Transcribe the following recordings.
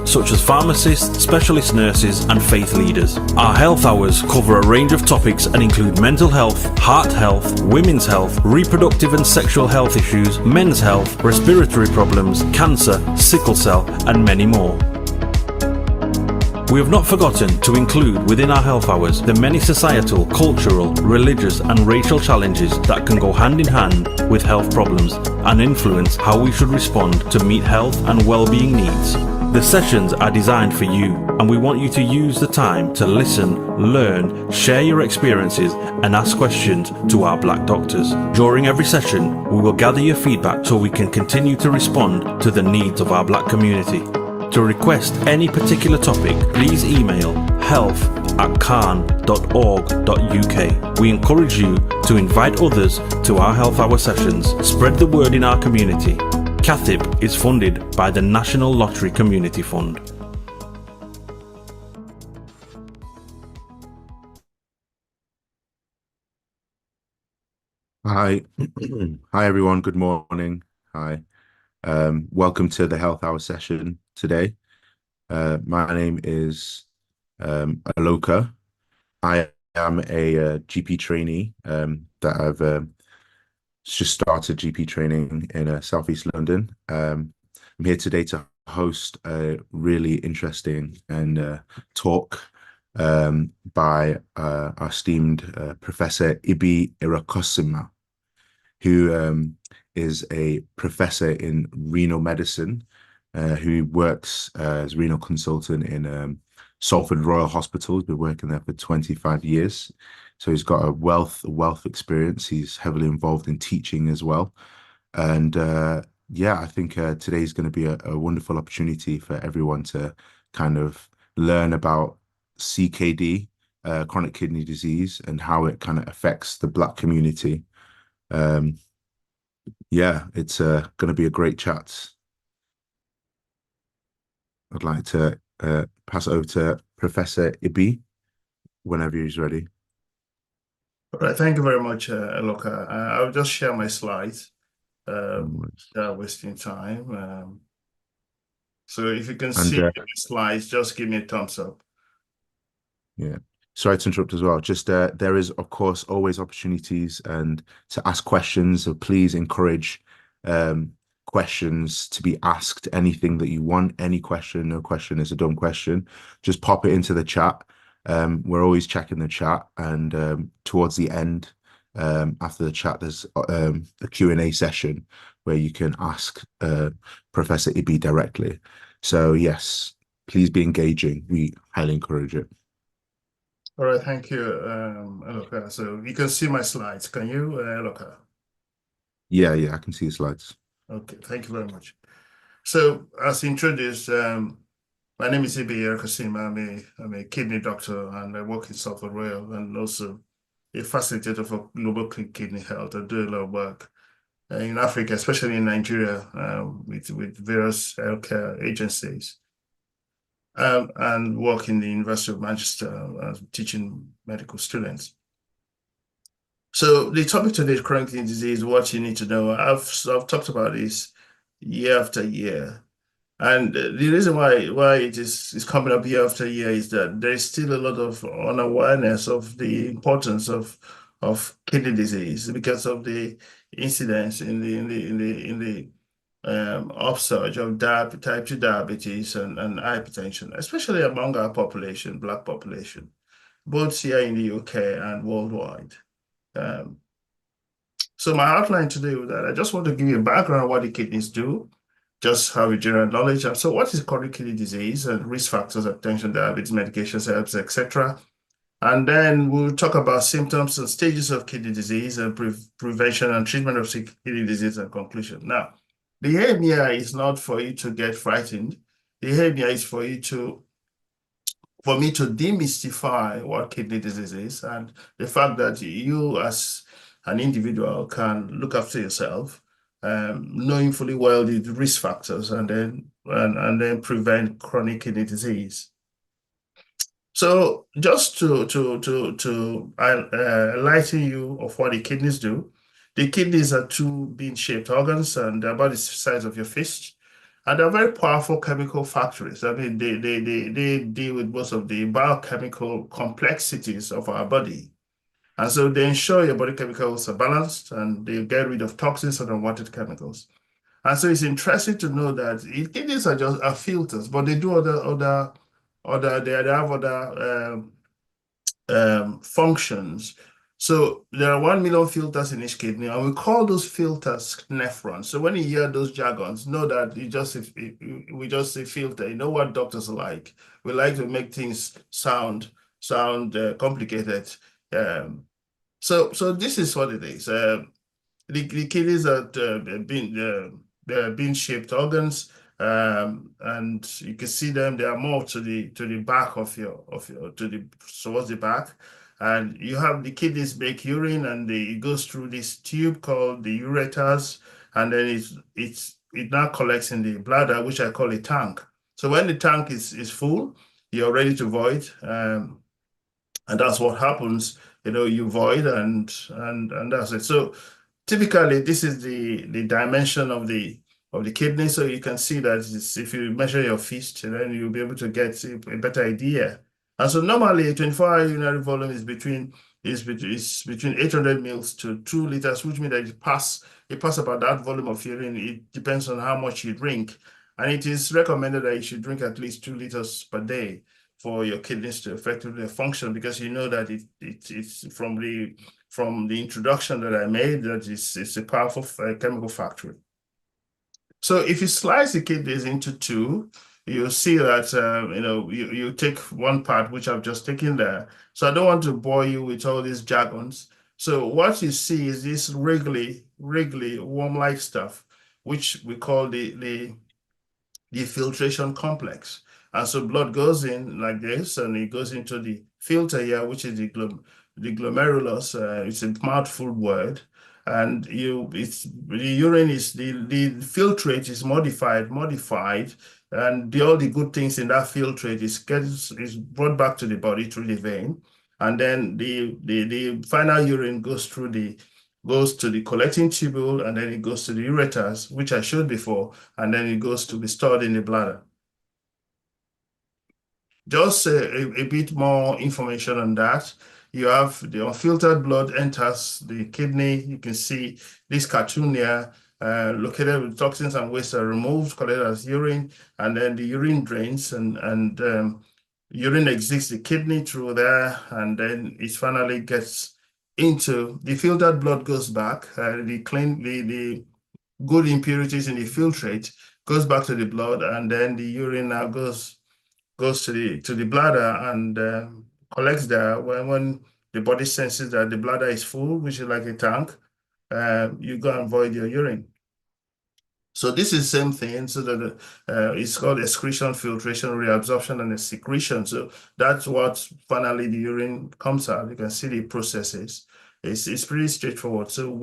such as pharmacists, specialist nurses, and faith leaders. Our health hours cover a range of topics and include mental health, heart health, women's health, reproductive and sexual health issues, men's health, respiratory problems, cancer, sickle cell, and many more. We have not forgotten to include within our health hours the many societal, cultural, religious and racial challenges that can go hand in hand with health problems and influence how we should respond to meet health and well-being needs. The sessions are designed for you, and we want you to use the time to listen, learn, share your experiences and ask questions to our Black doctors. During every session, we will gather your feedback so we can continue to respond to the needs of our Black community. To request any particular topic, please email health@cahn.org.uk. We encourage you to invite others to our health hour sessions. Spread the word in our community. CAHN is funded by the National Lottery Community Fund. Hi. Hi everyone, good morning. Hi. Welcome to the health hour session today. My name is Aloka. I am a GP trainee that I've just started GP training in Southeast London. I'm here today to host a really interesting and talk by our esteemed Professor Ibi Erekosima, who is a professor in renal medicine, who works as renal consultant in Salford Royal Hospital. He's been working there for 25 years. So he's got a wealth of experience. He's heavily involved in teaching as well. And yeah, I think today is going to be a wonderful opportunity for everyone to kind of learn about CKD, chronic kidney disease, and how it kind of affects the Black community. Yeah, it's going to be a great chat. I'd like to pass over to Professor Ibi whenever he's ready. All right, thank you very much, Aloka. I'll just share my slides without wasting time. So if you can see the slides, just give me a thumbs up. Yeah. Sorry to interrupt as well. Just there is, of course, always opportunities and to ask questions. So please encourage questions to be asked. Anything that you want, any question, no question is a dumb question. Just pop it into the chat. We're always checking the chat, and towards the end, after the chat, there's a Q&A session where you can ask Professor Ibi directly. So yes, please be engaging. We highly encourage it. All right, thank you, Aloka. So you can see my slides. Can you, Aloka? Yeah, I can see the slides. Okay, thank you very much. So as introduced, my name is Ibi Erekosima. I'm a kidney doctor, and I work in Salford Royal, and also a facilitator for global kidney health. I do a lot of work in Africa, especially in Nigeria, with various healthcare agencies. And work in the University of Manchester teaching medical students. So the topic today is chronic kidney disease, what you need to know. I've talked about this year after year. And the reason why it is coming up year after year is that there is still a lot of unawareness of the importance of kidney disease because of the incidence in the upsurge of type 2 diabetes and hypertension, especially among our population, Black population, both here in the UK and worldwide. So my outline today with that, I just want to give you a background on what the kidneys do, just have a general knowledge. And so what is chronic kidney disease and risk factors, hypertension, diabetes, medications, herbs, etc. And then we'll talk about symptoms and stages of kidney disease and prevention and treatment of kidney disease and conclusion. Now, the aim here is not for you to get frightened. The aim here is for me to demystify what kidney disease is and the fact that you as an individual can look after yourself, knowing fully well the risk factors, and then prevent chronic kidney disease. So just to enlighten you of what the kidneys do, the kidneys are two bean-shaped organs, and they're about the size of your fist. And they're very powerful chemical factories. I mean, they deal with most of the biochemical complexities of our body. And so they ensure your body chemicals are balanced and they get rid of toxins and unwanted chemicals. And so it's interesting to know that kidneys are just filters, but they do they have other functions. So there are 1 million filters in each kidney, and we call those filters nephrons. So when you hear those jargons, know that we just say filter. You know what doctors are like. We like to make things sound complicated. So this is what it is. The kidneys are being shaped organs, and you can see them. They are more to the back of your towards the back, and you have the kidneys make urine, and it goes through this tube called the ureters, and then it now collects in the bladder, which I call a tank. So when the tank is full, you're ready to void. And that's what happens. You void and that's it. So typically, this is the dimension of the kidney. So you can see that if you measure your fist, then you'll be able to get a better idea. And so normally, 24-hour urinary volume is between 800 mils to 2 liters, which means that it pass about that volume of urine. It depends on how much you drink, and it is recommended that you should drink at least 2 liters per day for your kidneys to effectively function, because you know that it's from the introduction that I made that it's a powerful chemical factory. So if you slice the kidneys into two, you'll see that you take one part, which I've just taken there. So I don't want to bore you with all these jargons. So what you see is this wriggly worm-like stuff, which we call the filtration complex. And so blood goes in like this, and it goes into the filter here, which is the glomerulus. It's a mouthful word. And the urine is the filtrate is modified, and all the good things in that filtrate is brought back to the body through the vein. And then the final urine goes to the collecting tubule, and then it goes to the ureters, which I showed before, and then it goes to be stored in the bladder. Just a bit more information on that. You have the unfiltered blood enters the kidney. You can see this cartoon here, located with toxins and waste are removed, collected as urine, and then the urine drains, and urine exits the kidney through there, and then it finally gets into the filtered blood, goes back. The good impurities in the filtrate goes back to the blood, and then the urine now goes to the bladder and collects there. When the body senses that the bladder is full, which is like a tank, you go and void your urine. So this is the same thing. So that it's called excretion, filtration, reabsorption, and secretion. So that's what finally the urine comes out. You can see the processes. It's pretty straightforward. So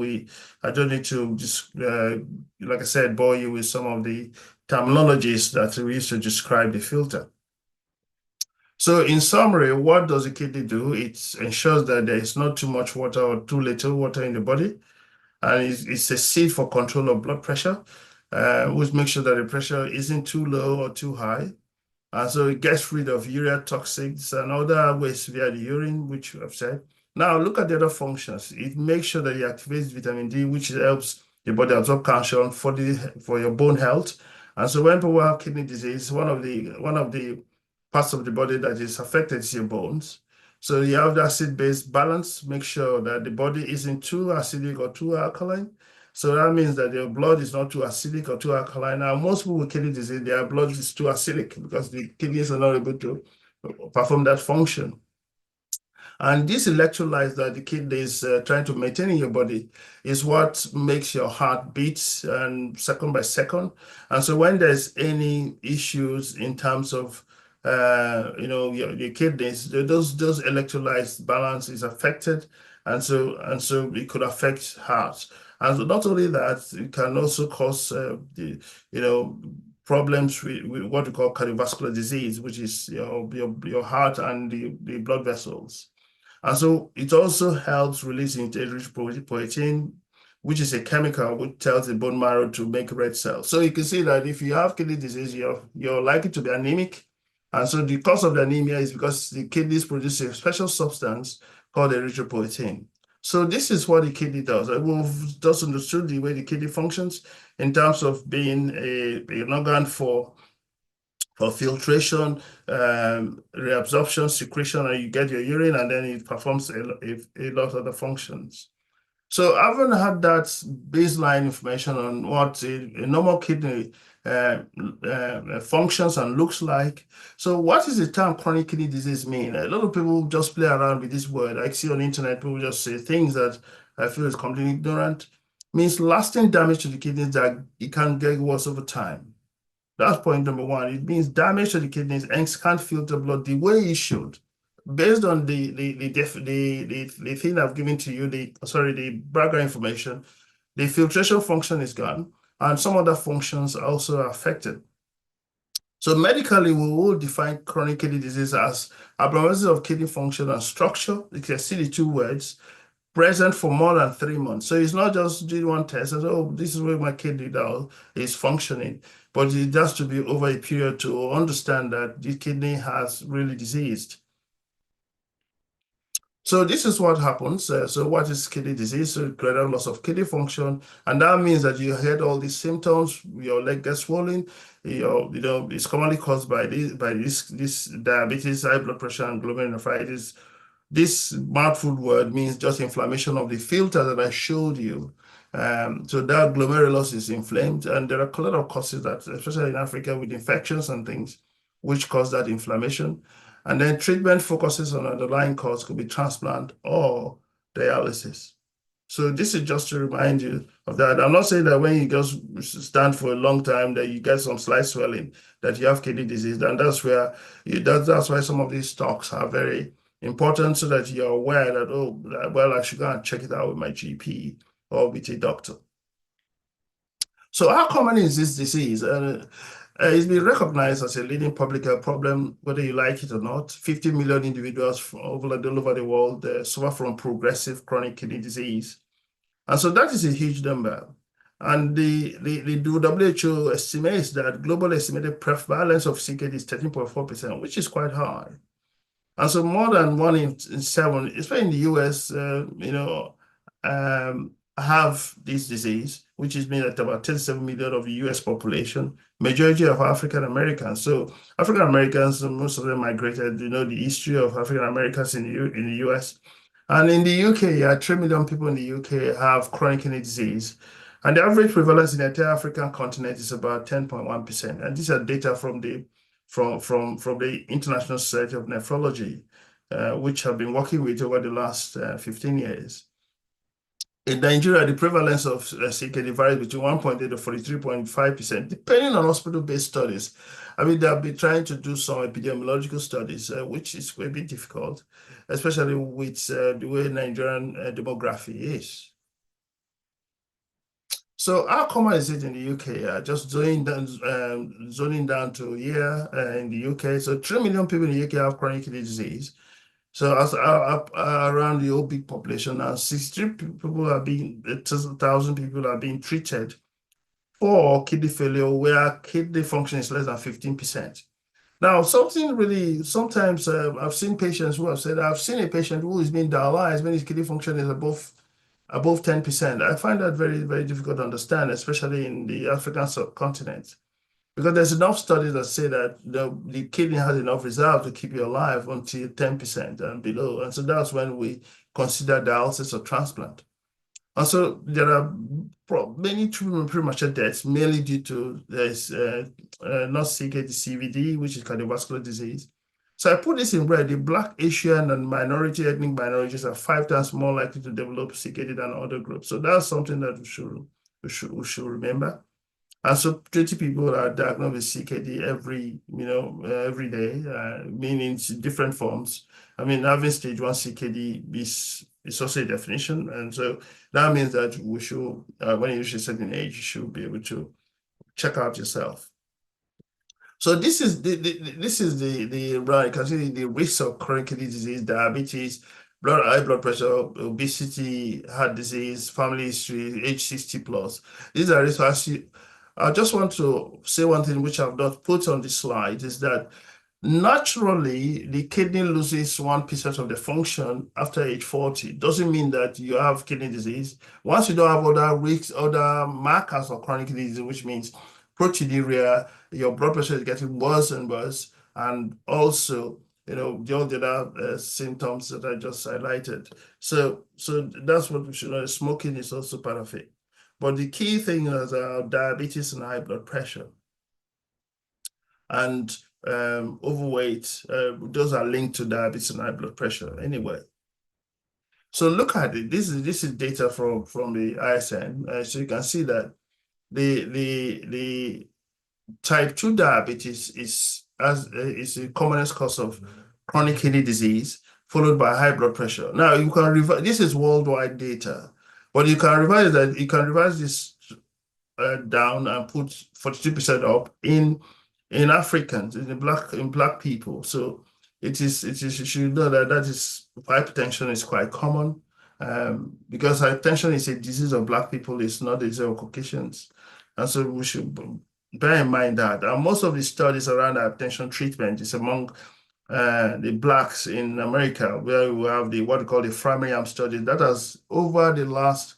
I don't need to just, like I said, bore you with some of the terminologies that we use to describe the filter. So in summary, what does the kidney do? It ensures that there is not too much water or too little water in the body. And it's a seat for control of blood pressure, which makes sure that the pressure isn't too low or too high. And so it gets rid of urea toxins and other waste via the urine, which I've said. Now look at the other functions. It makes sure that it activates vitamin D, which helps the body absorb calcium for your bone health. And so when people have kidney disease, one of the parts of the body that is affected is your bones. So you have the acid-base balance, make sure that the body isn't too acidic or too alkaline. So that means that your blood is not too acidic or too alkaline. Now, most people with kidney disease, their blood is too acidic because the kidneys are not able to perform that function. And these electrolytes that the kidney is trying to maintain in your body is what makes your heart beat and second by second. And so when there's any issues in terms of your kidneys, those electrolytes balance is affected, and so it could affect heart. And so not only that, it can also cause problems with what we call cardiovascular disease, which is your heart and the blood vessels. And so it also helps release integrity protein, which is a chemical which tells the bone marrow to make red cells. So you can see that if you have kidney disease, you're likely to be anemic. And so the cause of the anemia is because the kidneys produce a special substance called erythropoietin. So this is what the kidney does. We've just understood the way the kidney functions in terms of being an organ for filtration, reabsorption, secretion, and you get your urine, and then it performs a lot of other functions. So I haven't had that baseline information on what a normal kidney functions and looks like. So what does the term chronic kidney disease mean? A lot of people just play around with this word. I see on the internet, people just say things that I feel is completely ignorant. It means lasting damage to the kidneys that it can get worse over time. That's point number one. It means damage to the kidneys and can't filter blood the way it should. Based on the thing I've given to you, the background information, the filtration function is gone, and some other functions are also affected. So medically, we will define chronic kidney disease as abnormalities of kidney function and structure. You can see the two words, present for more than 3 months. So it's not just doing one test and say, oh, this is where my kidney now is functioning, but it has to be over a period to understand that the kidney has really diseased. So this is what happens. So what is kidney disease? So greater loss of kidney function, and that means that you had all these symptoms. Your leg gets swollen. It's commonly caused by this diabetes, high blood pressure, and glomerulonephritis. This mouthful word means just inflammation of the filter that I showed you. So that glomerulus is inflamed, and there are a lot of causes that, especially in Africa, with infections and things, which cause that inflammation. And then treatment focuses on underlying cause, could be transplant or dialysis. So this is just to remind you of that. I'm not saying that when you just stand for a long time that you get some slight swelling, that you have kidney disease, and that's why some of these talks are very important, so that you're aware that, oh, well, I should go and check it out with my GP or with a doctor. So how common is this disease? It's been recognized as a leading public health problem, whether you like it or not. 50 million individuals all over the world suffer from progressive chronic kidney disease. And so that is a huge number. And the WHO estimates that global estimated prevalence of CKD is 13.4%, which is quite high. And so more than 1 in 7, especially in the US, have this disease, which is mean that about 37 million of the US population, majority of African Americans. So African Americans, most of them migrated, the history of African Americans in the US. And in the UK, 3 million people in the UK have chronic kidney disease. And the average prevalence in the entire African continent is about 10.1%. And these are data from the International Society of Nephrology, which I've been working with over the last 15 years. In Nigeria, the prevalence of CKD varies between 1.8 to 43.5%, depending on hospital-based studies. I mean, they've been trying to do some epidemiological studies, which is a bit difficult, especially with the way Nigerian demography is. So how common is it in the UK? Just zoning down to here in the UK. So 3 million people in the UK have chronic kidney disease. So as around the whole big population, now 1,000 people are being treated for kidney failure where kidney function is less than 15%. Now, sometimes I've seen patients who have said, I've seen a patient who is being dialyzed when his kidney function is above 10%. I find that very, very difficult to understand, especially in the African subcontinent, because there's enough studies that say that the kidney has enough reserve to keep you alive until 10% and below. And so that's when we consider dialysis or transplant. And so there are many premature deaths, mainly due to not CKD, CVD, which is cardiovascular disease. So I put this in red. The Black, Asian, and ethnic minorities are 5 times more likely to develop CKD than other groups. So that's something that we should remember. And so 20 people are diagnosed with CKD every day, meaning different forms. I mean, having stage 1 CKD is also a definition. And so that means that we should, when you reach a certain age, you should be able to check out yourself. So this is the right, you can see the risk of chronic kidney disease, diabetes, high blood pressure, obesity, heart disease, family history, age 60 plus. These are risk factors. I just want to say one thing which I've not put on the slide is that naturally the kidney loses 1% of the function after age 40. Doesn't mean that you have kidney disease. Once you don't have other risks, other markers of chronic kidney disease, which means proteinuria, your blood pressure is getting worse and worse, and also all the other symptoms that I just highlighted. So that's what we should know. Smoking is also part of it. But the key thing is diabetes and high blood pressure. And overweight, those are linked to diabetes and high blood pressure anyway. So look at it. This is data from the ISN. So you can see that the type 2 diabetes is the commonest cause of chronic kidney disease, followed by high blood pressure. Now you can revise. This is worldwide data, but you can revise that. You can revise this down and put 42% up in Africans, in black people. So it is you should know that is hypertension is quite common, because hypertension is a disease of black people. It's not a disease of Caucasians, and so we should bear in mind that. And most of the studies around hypertension treatment is among the blacks in America, where we have what we call the Framingham study that has over the last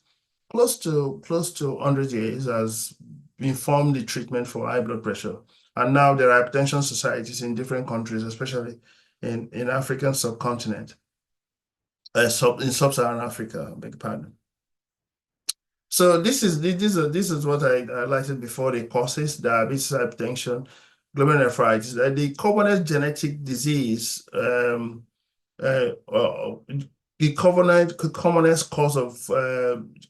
close to 100 years has informed the treatment for high blood pressure. And now there are hypertension societies in different countries, especially in African subcontinent, in sub-Saharan Africa, I beg your pardon. So this is what I highlighted before: the causes: diabetes, hypertension, glomerulonephritis. The commonest genetic disease, the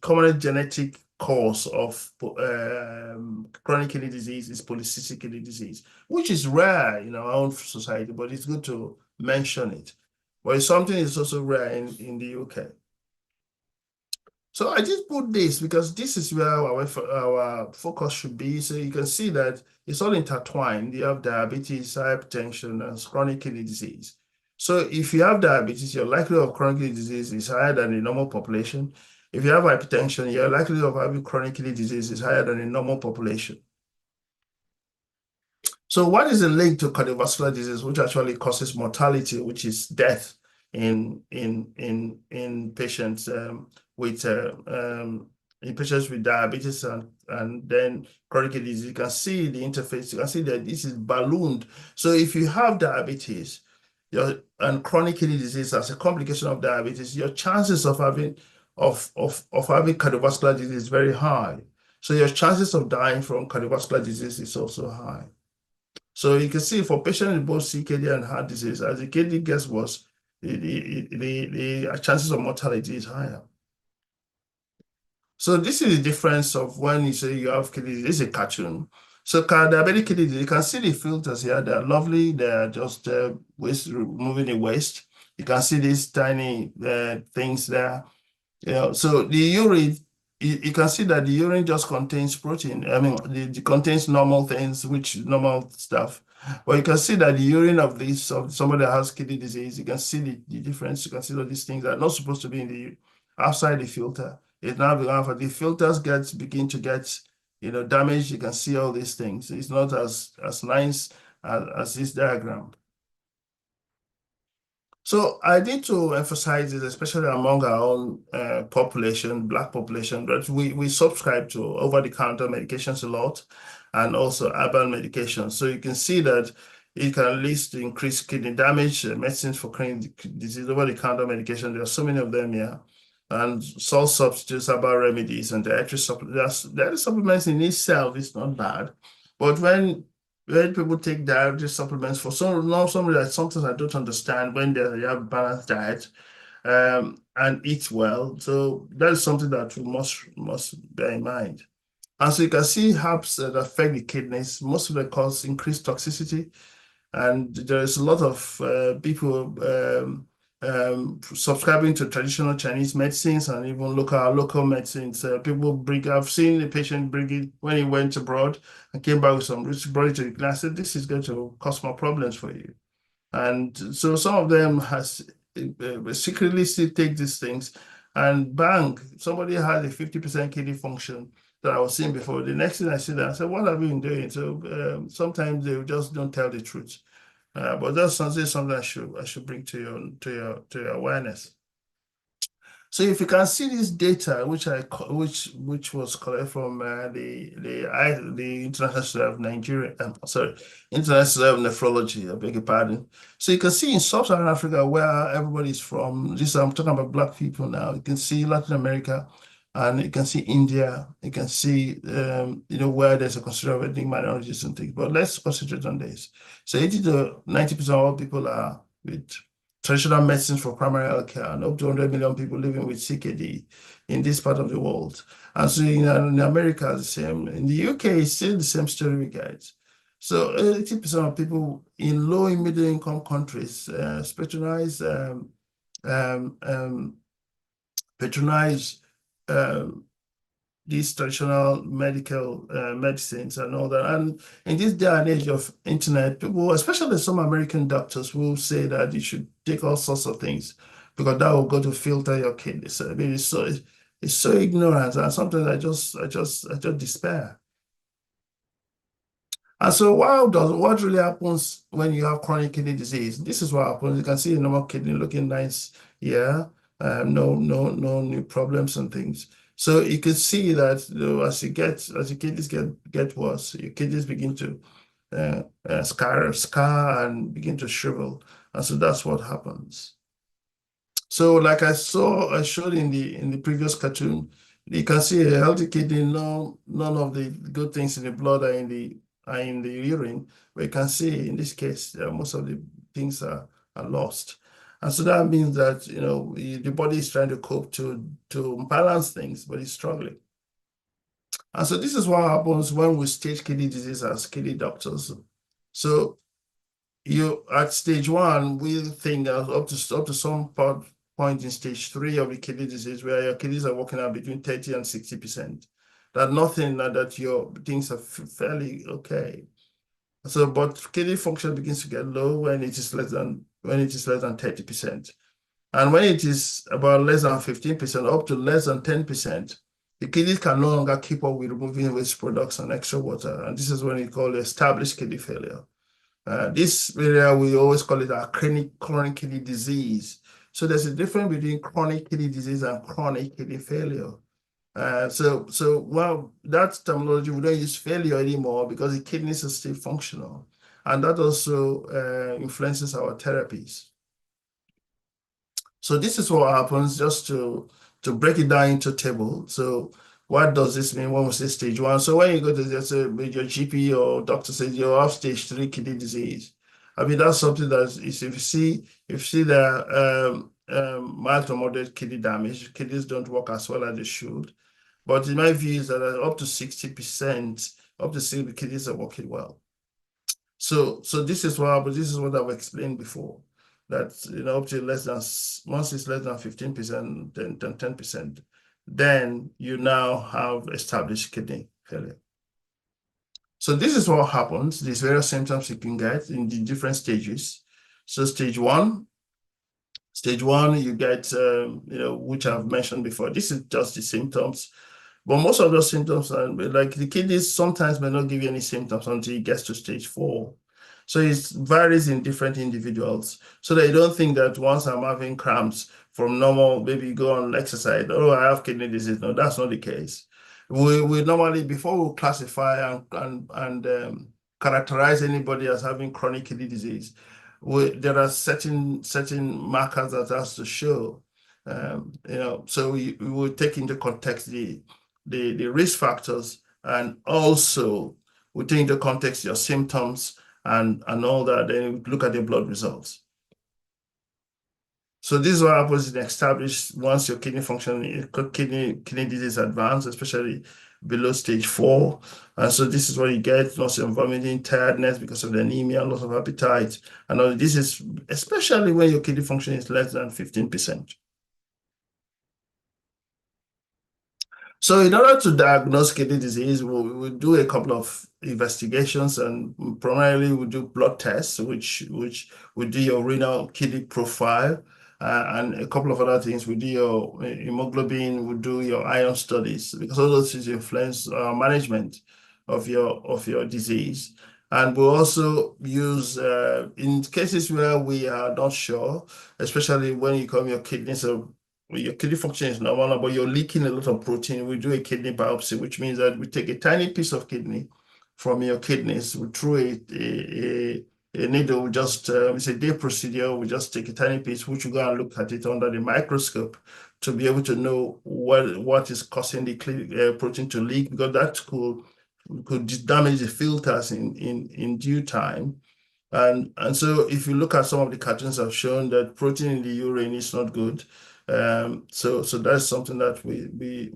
commonest genetic cause of chronic kidney disease is polycystic kidney disease, which is rare in our own society, but it's good to mention it. But it's something that's also rare in the UK. So I just put this because this is where our focus should be. So you can see that it's all intertwined. You have diabetes, hypertension, and chronic kidney disease. So if you have diabetes, your likelihood of chronic kidney disease is higher than the normal population. If you have hypertension, your likelihood of having chronic kidney disease is higher than the normal population. So what is the link to cardiovascular disease, which actually causes mortality, which is death in patients with diabetes and then chronic kidney disease? You can see the interface. You can see that this is ballooned. So if you have diabetes and chronic kidney disease as a complication of diabetes, your chances of having cardiovascular disease is very high. So your chances of dying from cardiovascular disease is also high. So you can see for patients with both CKD and heart disease, as the kidney gets worse, the chances of mortality is higher. So this is the difference of when you say you have kidney disease. This is a cartoon. So diabetic kidney disease, you can see the filters here. They're lovely. They're just removing the waste. You can see these tiny things there. So the urine, you can see that the urine just contains protein. I mean, it contains normal things, which normal stuff. But you can see that the urine of somebody that has kidney disease, you can see the difference. You can see that these things are not supposed to be outside the filter. It's now the filters begin to get damaged. You can see all these things. It's not as nice as this diagram. So I need to emphasize this, especially among our own population, Black population, that we subscribe to over-the-counter medications a lot, and also herbal medications. So you can see that it can lead to increased kidney damage, medicines for kidney disease, over-the-counter medication. There are so many of them here. And salt substitutes, herbal remedies, and dietary supplements. Dietary supplements in itself is not bad, but when people take dietary supplements for somebody that sometimes I don't understand, when they have a balanced diet and eat well. So that is something that we must bear in mind. And so you can see herbs that affect the kidneys. Most of them cause increased toxicity, and there is a lot of people subscribing to traditional Chinese medicines and even local medicines. I've seen a patient bring it when he went abroad and came back with some rich, brought it to the class. I said, this is going to cause more problems for you. And so some of them has secretly still take these things, and bang, somebody has a 50% kidney function that I was seeing before. The next thing I see that, I said, what have you been doing? So sometimes they just don't tell the truth. But that's something I should bring to your awareness. So if you can see this data, which was collected from the International Society of Nigeria, International Society of Nephrology, I beg your pardon. So you can see in Sub-Saharan Africa where everybody's from. I'm talking about Black people now. You can see Latin America, and you can see India. You can see where there's a considerable ethnic minorities and things. But let's concentrate on this. So 80 to 90% of all people are with traditional medicines for primary health care, and up to 100 million people living with CKD in this part of the world. And so in America, the same. In the UK, it's still the same story we get. So 80% of people in low and middle income countries patronize these traditional medical medicines and all that. And in this day and age of internet, people, especially some American doctors, will say that you should take all sorts of things because that will go to filter your kidneys. I mean, it's so ignorant, and sometimes I just despair. And so what really happens when you have chronic kidney disease? This is what happens. You can see a normal kidney looking nice, yeah, no new problems and things. So you can see that as your kidneys get worse, your kidneys begin to scar and begin to shrivel, and so that's what happens. So, like I showed in the previous cartoon, you can see a healthy kidney. None of the good things in the blood are in the urine. But you can see in this case, most of the things are lost. And so that means that the body is trying to cope to balance things, but it's struggling. And so this is what happens when we stage kidney disease as kidney doctors. So you at stage 1, we think that up to some point in stage 3 of the kidney disease, where your kidneys are working out between 30 and 60%, that your things are fairly okay. So, but kidney function begins to get low when it is less than 30%. And when it is about less than 15%, up to less than 10%, the kidneys can no longer keep up with removing waste products and extra water. And this is when we call established kidney failure. This area, we always call it a chronic kidney disease. So there's a difference between chronic kidney disease and chronic kidney failure. Well, that terminology, we don't use failure anymore because the kidneys are still functional. And that also influences our therapies. So this is what happens, just to break it down into table. So what does this mean when we say stage 1? So when you go to your GP or doctor says you have stage 3 kidney disease, I mean, that's something that is, if you see the mild to moderate kidney damage, kidneys don't work as well as they should. But in my view is that up to 60%, up to 60 kidneys are working well. So this is what happens. This is what I've explained before. That up to once it's less than 15%, then 10%, then you now have established kidney failure. So this is what happens. These various symptoms you can get in the different stages. So stage 1, you get which I've mentioned before. This is just the symptoms. But most of those symptoms are like the kidneys sometimes may not give you any symptoms until it gets to stage 4. So it varies in different individuals. So they don't think that once I'm having cramps from normal, maybe go on exercise, oh, I have kidney disease. No, that's not the case. We normally, before we classify and characterize anybody as having chronic kidney disease, there are certain markers that has to show. So we will take into context the risk factors, and also we take into context your symptoms and all that, then look at the blood results. So this is what happens in established once your kidney function, kidney disease advanced, especially below stage 4. And so this is what you get: loss of vomiting, tiredness because of the anemia, loss of appetite. And all this is especially when your kidney function is less than 15%. So in order to diagnose kidney disease, we'll do a couple of investigations, and primarily we do blood tests, which we do your renal kidney profile. and a couple of other things. We do your hemoglobin, we do your iron studies, because all those things influence management of your disease. And we also use, in cases where we are not sure, especially when you come your kidneys, so your kidney function is normal, but you're leaking a lot of protein, we do a kidney biopsy, which means that we take a tiny piece of kidney from your kidneys, we throw a needle, we just, it's a day procedure, we just take a tiny piece, which you go and look at it under the microscope to be able to know what is causing the protein to leak, because that could damage the filters in due time. And so if you look at some of the cartoons have shown that protein in the urine is not good. So that's something that we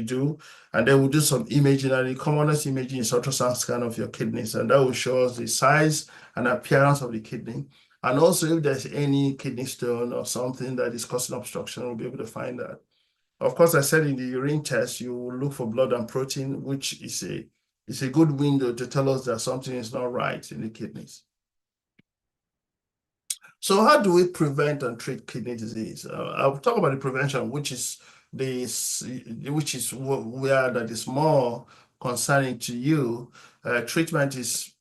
do. And then we'll do some imaging, and the commonest imaging is ultrasound scan of your kidneys, and that will show us the size and appearance of the kidney. And also if there's any kidney stone or something that is causing obstruction, we'll be able to find that. Of course, I said in the urine test, you will look for blood and protein, which is a good window to tell us that something is not right in the kidneys. So how do we prevent and treat kidney disease? I'll talk about the prevention, which is where that is more concerning to you. Treatment is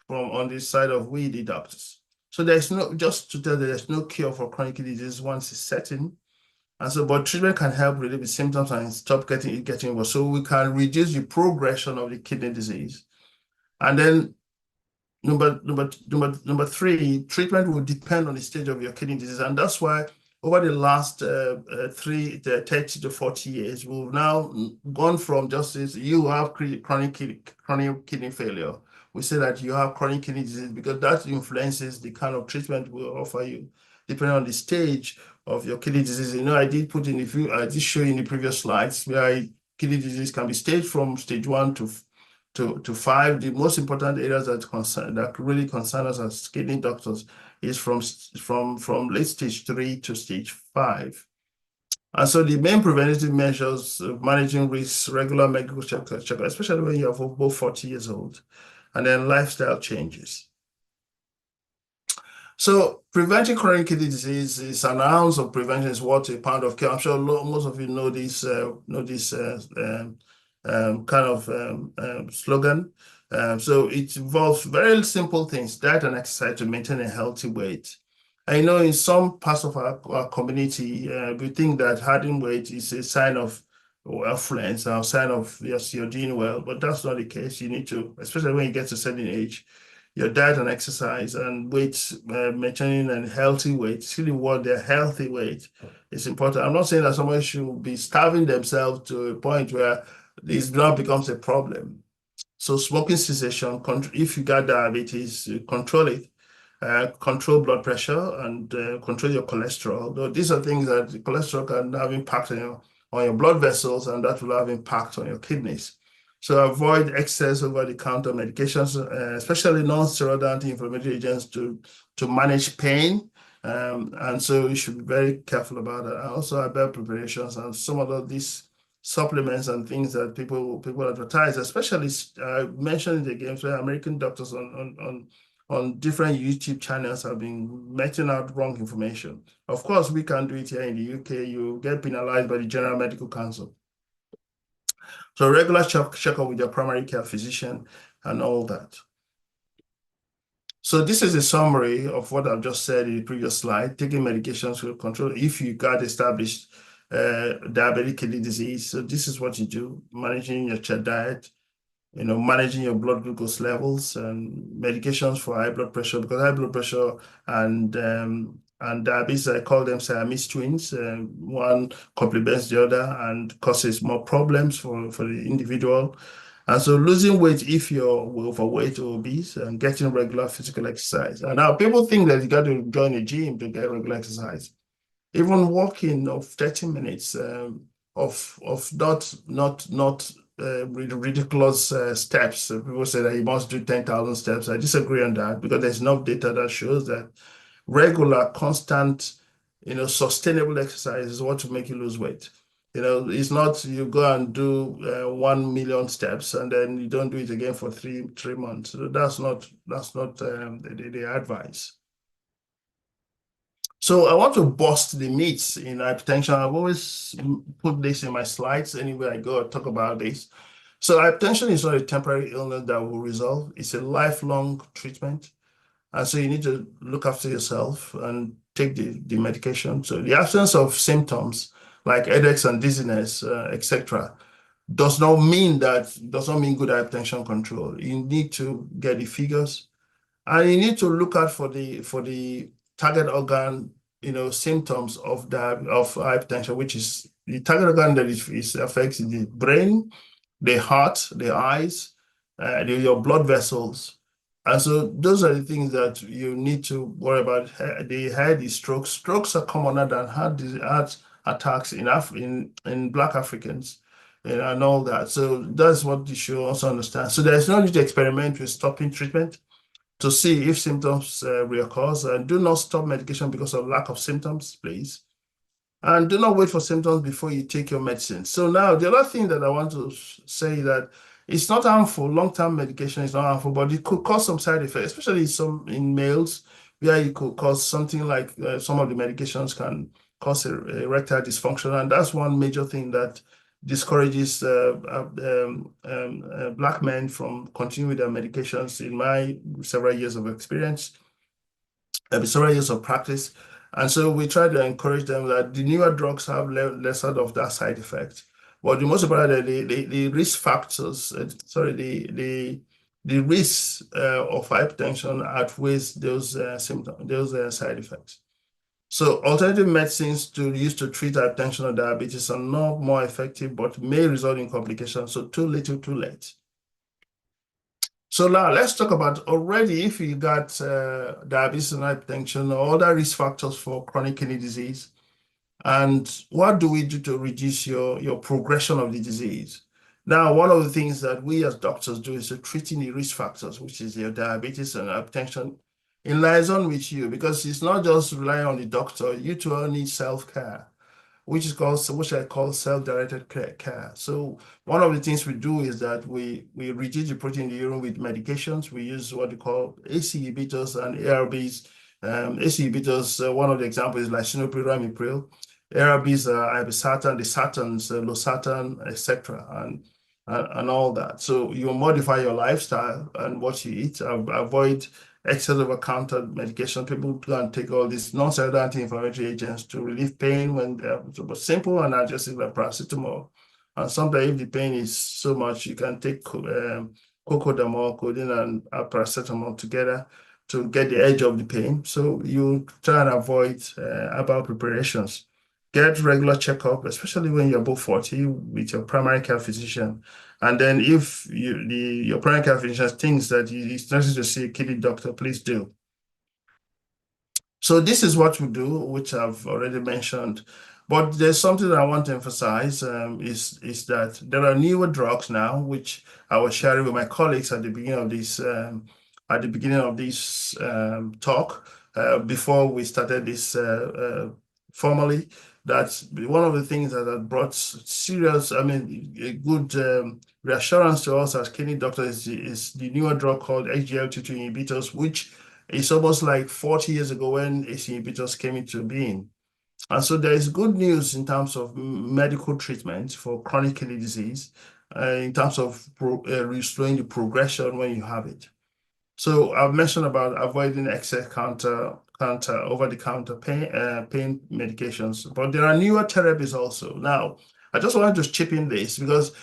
on the side of we, the doctors. So there's no, just to tell you, there's no cure for chronic kidney disease once it's set in. And so, but treatment can help relieve the symptoms and stop getting worse. So we can reduce the progression of the kidney disease. And then Number three, treatment will depend on the stage of your kidney disease. And that's why over the last 30 to 40 years, we've now gone from just this, you have chronic kidney failure. We say that you have chronic kidney disease because that influences the kind of treatment we'll offer you, depending on the stage of your kidney disease. You know, I did show you in the previous slides where kidney disease can be staged from stage 1 to 5. The most important areas that really concern us as kidney doctors is from late stage 3 to stage 5. And so the main preventative measures of managing risks, regular medical checkup, especially when you are above 40 years old, and then lifestyle changes. So preventing chronic kidney disease is an ounce of prevention is worth a pound of cure. I'm sure most of you know this kind of slogan. So it involves very simple things, diet and exercise to maintain a healthy weight. I know in some parts of our community, we think that adding weight is a sign of affluence, a sign of, yes, you're doing well, but that's not the case. You need to, especially when you get to a certain age, your diet and exercise and weight, maintaining a healthy weight, still what their healthy weight is important. I'm not saying that somebody should be starving themselves to a point where this now becomes a problem. So smoking cessation, if you got diabetes, control it, control blood pressure, and control your cholesterol. Though these are things that the cholesterol can have impact on your blood vessels, and that will have impact on your kidneys. So avoid excess over-the-counter medications, especially non-steroidal anti-inflammatory agents to manage pain. And so you should be very careful about that. And also about preparations and some of these supplements and things that people advertise, especially mentioned in the games where American doctors on different YouTube channels have been meting out wrong information. Of course, we can't do it here in the UK. You get penalized by the General Medical Council. So regular checkup with your primary care physician and all that. So this is a summary of what I've just said in the previous slide. Taking medications will control if you got established diabetic kidney disease. So this is what you do: managing your diet, managing your blood glucose levels, and medications for high blood pressure, because high blood pressure and diabetes, I call them Siamese twins. One complements the other and causes more problems for the individual. And so losing weight if you're overweight or obese, and getting regular physical exercise. And now people think that you got to join a gym to get regular exercise. Even walking of 30 minutes of not ridiculous steps. People say that you must do 10,000 steps. I disagree on that, because there's enough data that shows that regular, constant, sustainable exercise is what will make you lose weight. It's not you go and do 1 million steps and then you don't do it again for three months. So that's not the advice. So I want to bust the myths in hypertension. I've always put this in my slides anywhere I go, I talk about this. So hypertension is not a temporary illness that will resolve. It's a lifelong treatment. And so you need to look after yourself and take the medication. So the absence of symptoms like headaches and dizziness, etc., does not mean good hypertension control. You need to get the figures, and you need to look out for the target organ, symptoms of hypertension, which is the target organ that is affects the brain, the heart, the eyes, your blood vessels. And so those are the things that you need to worry about. The head is strokes. Strokes are commoner than heart attacks in Black Africans, and all that. So that's what you should also understand. So there's no need to experiment with stopping treatment to see if symptoms reoccurs. And do not stop medication because of lack of symptoms, please. And do not wait for symptoms before you take your medicine. So now the other thing that I want to say that it's not harmful. Long-term medication is not harmful, but it could cause some side effects, especially in males, where it could cause something like some of the medications can cause erectile dysfunction. And that's one major thing that discourages Black men from continuing their medications in my several years of experience, several years of practice. And so we try to encourage them that the newer drugs have lesser of that side effect. But the most important, the risk factors, the risks of hypertension outweighs those symptoms, those side effects. So alternative medicines used to treat hypertension or diabetes are not more effective, but may result in complications. So too little, too late. So now let's talk about already if you got diabetes and hypertension or other risk factors for chronic kidney disease, and what do we do to reduce your progression of the disease? Now, one of the things that we as doctors do is to treating the risk factors, which is your diabetes and hypertension, in liaison with you, because it's not just relying on the doctor. You too need self-care, which I call self-directed care. So one of the things we do is that we reduce the protein in the urine with medications. We use what we call ACE inhibitors and ARBs. ACE inhibitors, one of the examples is lisinopril, ramipril. ARBs are irbesartan, the statins, losartan, etc., and all that. So you modify your lifestyle and what you eat. Avoid excess over-counter medication. People go and take all these non-steroidal anti-inflammatory agents to relieve pain when they're simple and analgesic like paracetamol. And sometimes if the pain is so much, you can take cocodamol, codeine, and paracetamol together to get the edge of the pain. So you try and avoid herbal preparations. Get regular checkup, especially when you're above 40, with your primary care physician. And then if your primary care physician thinks that it's necessary to see a kidney doctor, please do. So this is what we do, which I've already mentioned. But there's something that I want to emphasize is that there are newer drugs now, which I was sharing with my colleagues at the beginning of this talk, before we started this formally. That's one of the things that have brought serious, good reassurance to us as kidney doctors is the newer drug called SGLT2 inhibitors, which is almost like 40 years ago when ACE inhibitors came into being. And so there is good news in terms of medical treatment for chronic kidney disease, in terms of restoring the progression when you have it. So I've mentioned about avoiding excess over-the-counter pain medications, but there are newer therapies also. Now, I just wanted to chip in this because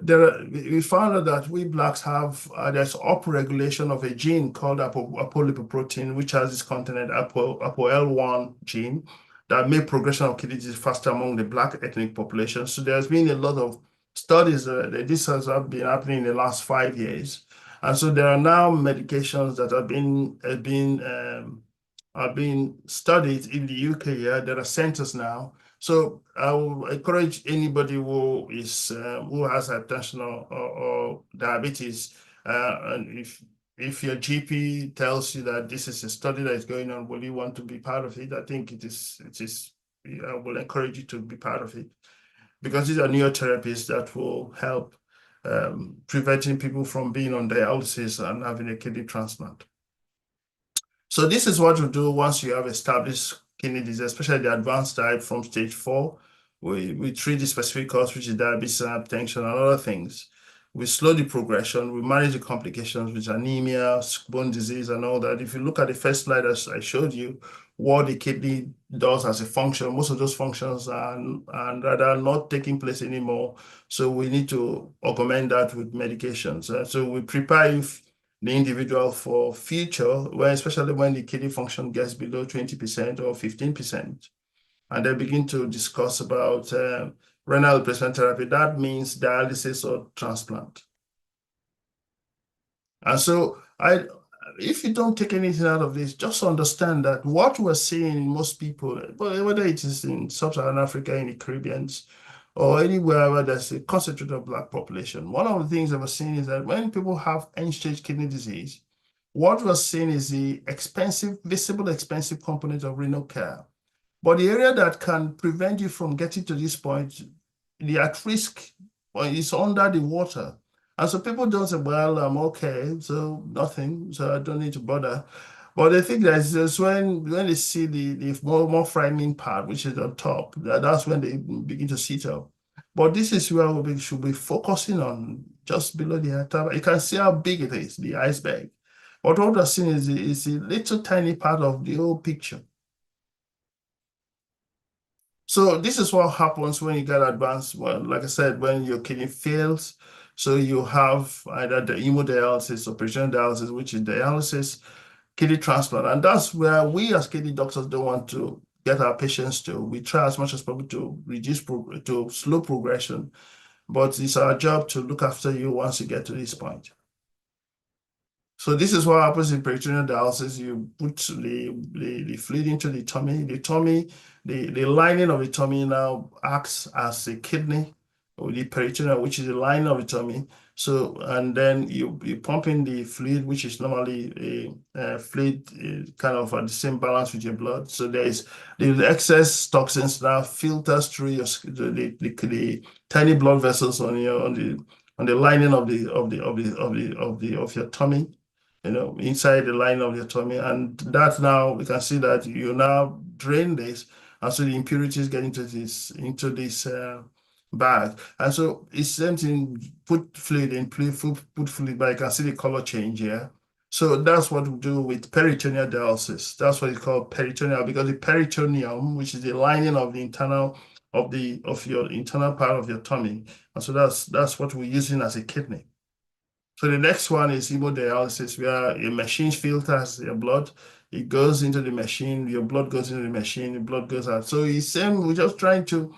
we found out that we Blacks have there's upregulation of a gene called apolipoprotein, which has this content ApoL1 gene that make progression of kidney disease faster among the Black ethnic population. So there's been a lot of studies that this has been happening in the last 5 years. And so there are now medications that have been studied in the UK. Yeah, there are centers now. So I will encourage anybody who has hypertension or diabetes, and if your GP tells you that this is a study that is going on, will you want to be part of it? I think it is. I will encourage you to be part of it because these are new therapies that will help preventing people from being on dialysis and having a kidney transplant. So this is what you do once you have established kidney disease, especially the advanced type from stage 4. We treat the specific cause, which is diabetes and hypertension and other things. We slow the progression, we manage the complications, which anemia, bone disease, and all that. If you look at the first slide as I showed you, what the kidney does as a function, most of those functions are rather not taking place anymore. So we need to augment that with medications. So we prepare the individual for future, especially when the kidney function gets below 20% or 15%. And then begin to discuss about renal replacement therapy. That means dialysis or transplant. And so if you don't take anything out of this, just understand that what we're seeing in most people, whether it is in Sub-Saharan Africa, in the Caribbean, or anywhere where there's a concentrated Black population, one of the things that we're seeing is that when people have end-stage kidney disease, what we're seeing is the visible expensive component of renal care. But the area that can prevent you from getting to this point, the at risk is under the water. And so people don't say, well, I'm okay, so nothing, so I don't need to bother. But they think that it's just when they see the more frightening part, which is on top, that's when they begin to sit up. But this is where we should be focusing on, just below the top. You can see how big it is, the iceberg. But what we're seeing is a little tiny part of the whole picture. So this is what happens when you get advanced. Well, like I said, when your kidney fails, so you have either the hemodialysis or peritoneal dialysis, which is dialysis, kidney transplant. And that's where we as kidney doctors don't want to get our patients to. We try as much as possible to to slow progression, but it's our job to look after you once you get to this point. So this is what happens in peritoneal dialysis. You put the fluid into the tummy. The lining of the tummy now acts as a kidney, or the peritoneal, which is the lining of the tummy. So, and then you pump in the fluid, which is normally a fluid kind of at the same balance with your blood. So there's the excess toxins now filters through the tiny blood vessels on the lining of your tummy, inside the line of your tummy. And that now we can see that you now drain this, and so the impurities get into this bag. And so it's same thing, put fluid in, put fluid back. You can see the color change here. So that's what we do with peritoneal dialysis. That's what it's called peritoneal, because the peritoneum, which is the lining of the internal of your internal part of your tummy. And so that's what we're using as a kidney. So the next one is hemodialysis, where a machine filters your blood. It goes into the machine, your blood goes into the machine, the blood goes out. So it's same, we're just trying to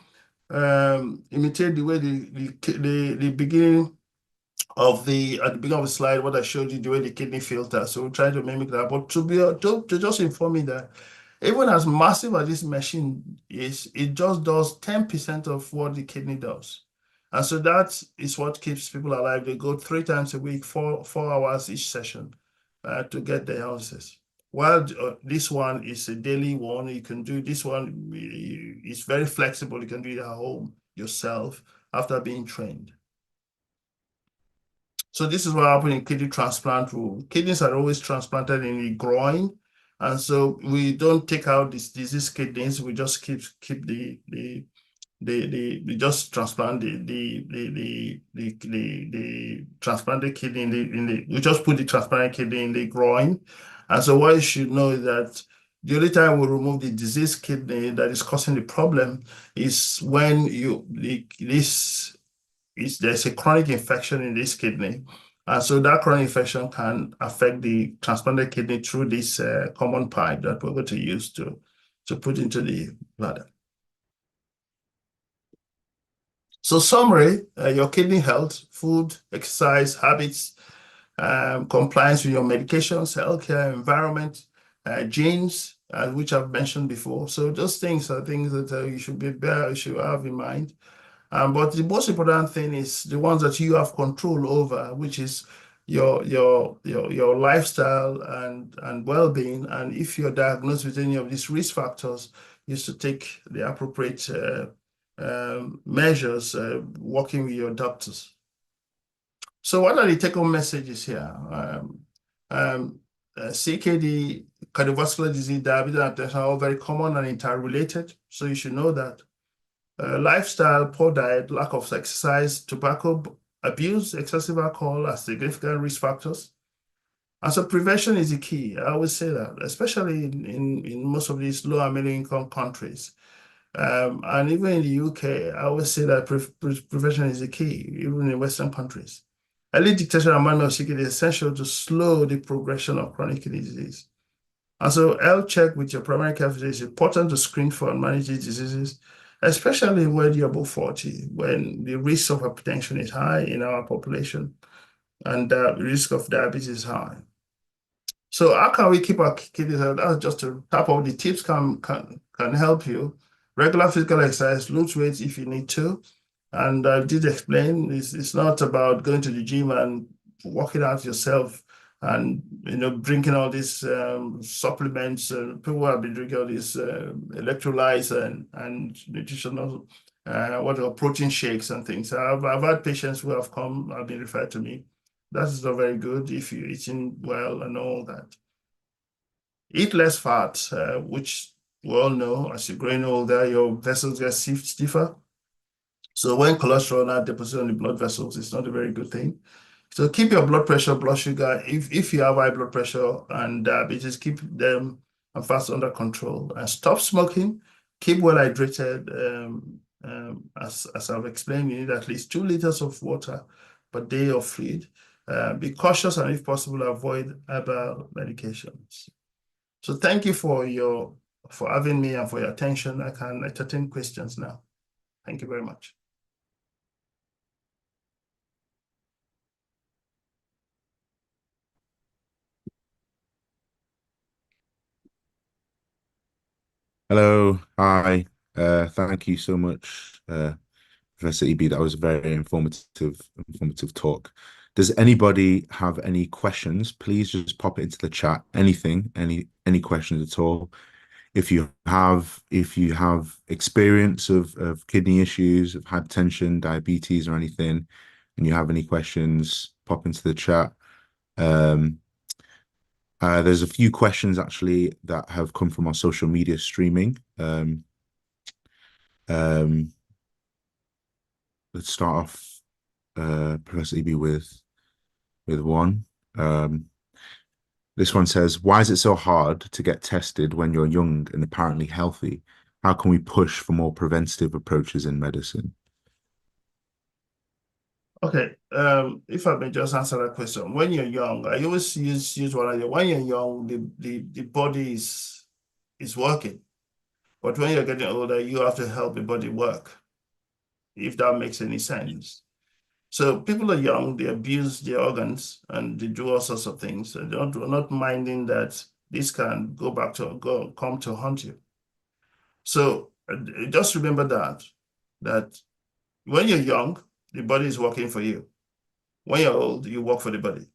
imitate the way the beginning of at the beginning of the slide, what I showed you, the way the kidney filters. So we're trying to mimic that. But to just inform you that even as massive as this machine is, it just does 10% of what the kidney does. And so that is what keeps people alive. They go 3 times a week, 4 hours each session to get dialysis. Well, this one is a daily one. You can do this one. It's very flexible. You can do it at home yourself after being trained. So this is what happens in kidney transplant rule. Kidneys are always transplanted in the groin. And so we don't take out these diseased kidneys. We just keep we just transplant the transplanted kidney we just put the transplanted kidney in the groin. And so what you should know is that the only time we remove the diseased kidney that is causing the problem is when there's a chronic infection in this kidney. And so that chronic infection can affect the transplanted kidney through this common pipe that we're going to use to put into the bladder. So summary, your kidney health, food, exercise, habits, compliance with your medications, healthcare, environment, genes, which I've mentioned before. So those things are things that you should have in mind. But the most important thing is the ones that you have control over, which is your lifestyle and well-being. And if you're diagnosed with any of these risk factors, you should take the appropriate measures working with your doctors. So what are the take-home messages here? CKD, cardiovascular disease, diabetes, and hypertension are all very common and interrelated. So you should know that. Lifestyle, poor diet, lack of exercise, tobacco abuse, excessive alcohol are significant risk factors. And so prevention is the key. I always say that, especially in most of these low and middle income countries. And even in the UK, I always say that prevention is the key, even in Western countries. Early detection and management of CKD is essential to slow the progression of chronic kidney disease. And so health check with your primary care physician is important to screen for and manage these diseases, especially when you're above 40, when the risk of hypertension is high in our population and the risk of diabetes is high. So how can we keep our kidneys healthy? That's just to tap on the tips can help you. Regular physical exercise, lose weight if you need to. And I did explain, it's not about going to the gym and working out yourself and drinking all these supplements. People have been drinking all these electrolytes and nutritional protein shakes and things. I've had patients who have been referred to me. That is not very good if you're eating well and all that. Eat less fat, which we all know as you're growing older, your vessels get stiffer. So when cholesterol now deposits on the blood vessels, it's not a very good thing. So keep your blood pressure, blood sugar. If you have high blood pressure and diabetes, keep them and fast under control. And stop smoking. Keep well hydrated. As I've explained, you need at least 2 liters of water per day of fluid. Be cautious and if possible, avoid herbal medications. So thank you for having me and for your attention. I can entertain questions now. Thank you very much. Hello, hi. Thank you so much, Professor Ibi. That was a very informative talk. Does anybody have any questions? Please just pop it into the chat. Anything, any questions at all. If you have experience of kidney issues, of hypertension, diabetes, or anything, and you have any questions, pop into the chat. There's a few questions actually that have come from our social media streaming. Let's start off, Professor Ibi, with one. This one says, why is it so hard to get tested when you're young and apparently healthy? How can we push for more preventative approaches in medicine? Okay, if I may just answer that question. When you're young, I always use one idea. When you're young, the body is working. But when you're getting older, you have to help the body work, if that makes any sense. So people are young, they abuse their organs and they do all sorts of things. They're not minding that this can come to haunt you. So just remember that when you're young, the body is working for you. When you're old, you work for the body.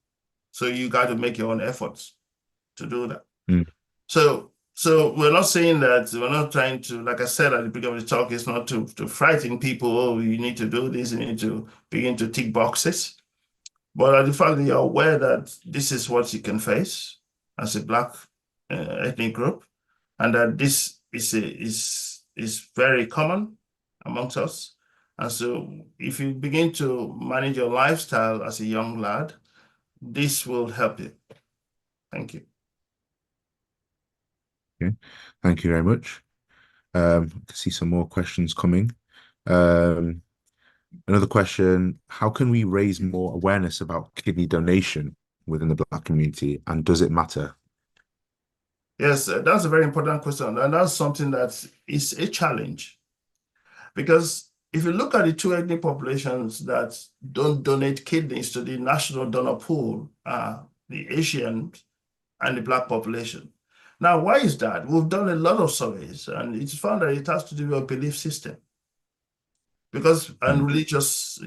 So you got to make your own efforts to do that. Mm. So we're not saying that, we're not trying to, like I said at the beginning of the talk, it's not to frighten people, oh, you need to do this, you need to begin to tick boxes. But the fact that you're aware that this is what you can face as a Black ethnic group, and that this is very common amongst us. And so if you begin to manage your lifestyle as a young lad, this will help you. Thank you. Okay, thank you very much. I can see some more questions coming. Another question, how can we raise more awareness about kidney donation within the Black community, and does it matter? Yes, that's a very important question. And that's something that is a challenge. Because if you look at the 2 ethnic populations that don't donate kidneys to the national donor pool, the Asian and the Black population. Now, why is that? We've done a lot of surveys, and it's found that it has to do with a belief system. And religious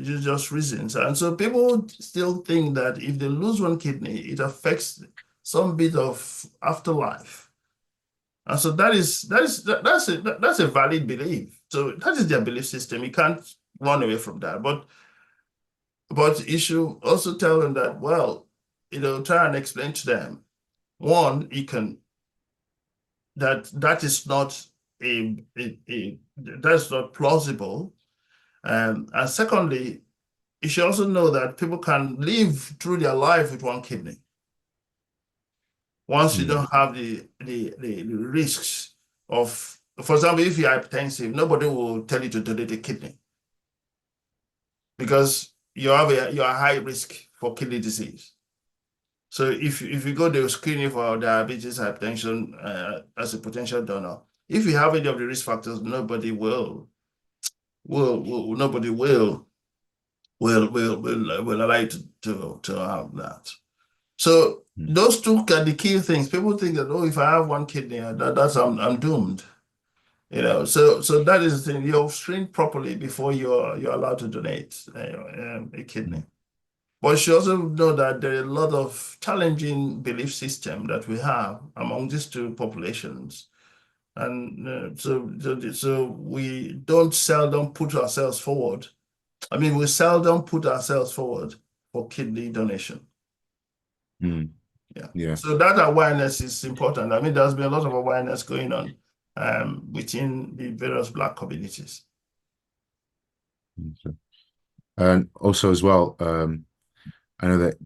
reasons. And so people still think that if they lose one kidney, it affects some bit of afterlife. And so that's a valid belief. So that is their belief system. You can't run away from that. But you should also tell them that, well, try and explain to them one, it can that is not that's not plausible. And secondly, you should also know that people can live through their life with one kidney. Once you don't have the risks of, for example, if you're hypertensive, nobody will tell you to donate a kidney because you're high risk for kidney disease. So if you go to screening for diabetes, hypertension as a potential donor, if you have any of the risk factors, nobody will allow you to have that. So those two are the key things. People think that, oh, if I have one kidney, that's I'm doomed. So that is the thing. You're screened properly before you're allowed to donate a kidney. But you also know that there are a lot of challenging belief system that we have among these two populations. And so we don't seldom put ourselves forward. I mean, we seldom put ourselves forward for kidney donation. Yeah. So that awareness is important. I mean, there's been a lot of awareness going on within the various Black communities. And also as well, I know that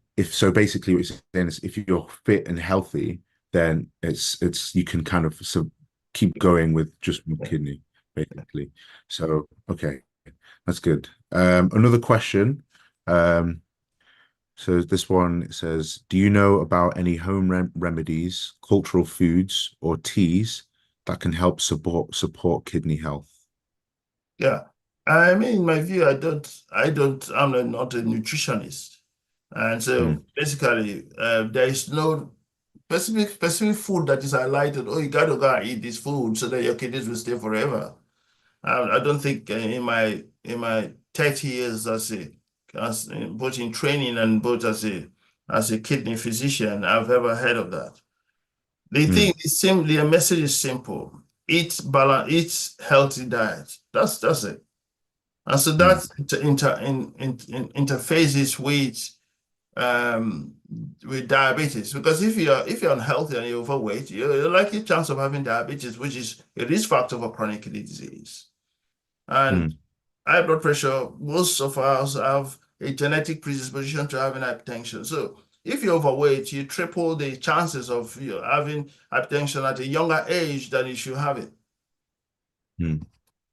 basically what you're saying is if you're fit and healthy, then it's you can kind of keep going with just one kidney, basically. So okay, that's good. Another question. So this one says, do you know about any home remedies, cultural foods, or teas that can help support kidney health? Yeah. I mean, in my view, I'm not a nutritionist. And so basically, there is no specific food that is highlighted. Oh, you got to go and eat this food so that your kidneys will stay forever. I don't think in my 30 years as both in training and both as a kidney physician, I've ever heard of that. The thing is simply, the message is simple: eat balance, eat healthy diet. That's it. And so that interfaces with diabetes, because if you're unhealthy and you're overweight, you're likely chance of having diabetes, which is a risk factor for chronic kidney disease. And high blood pressure, most of us have a genetic predisposition to having hypertension. So if you're overweight, you triple the chances of you having hypertension at a younger age than you should have it.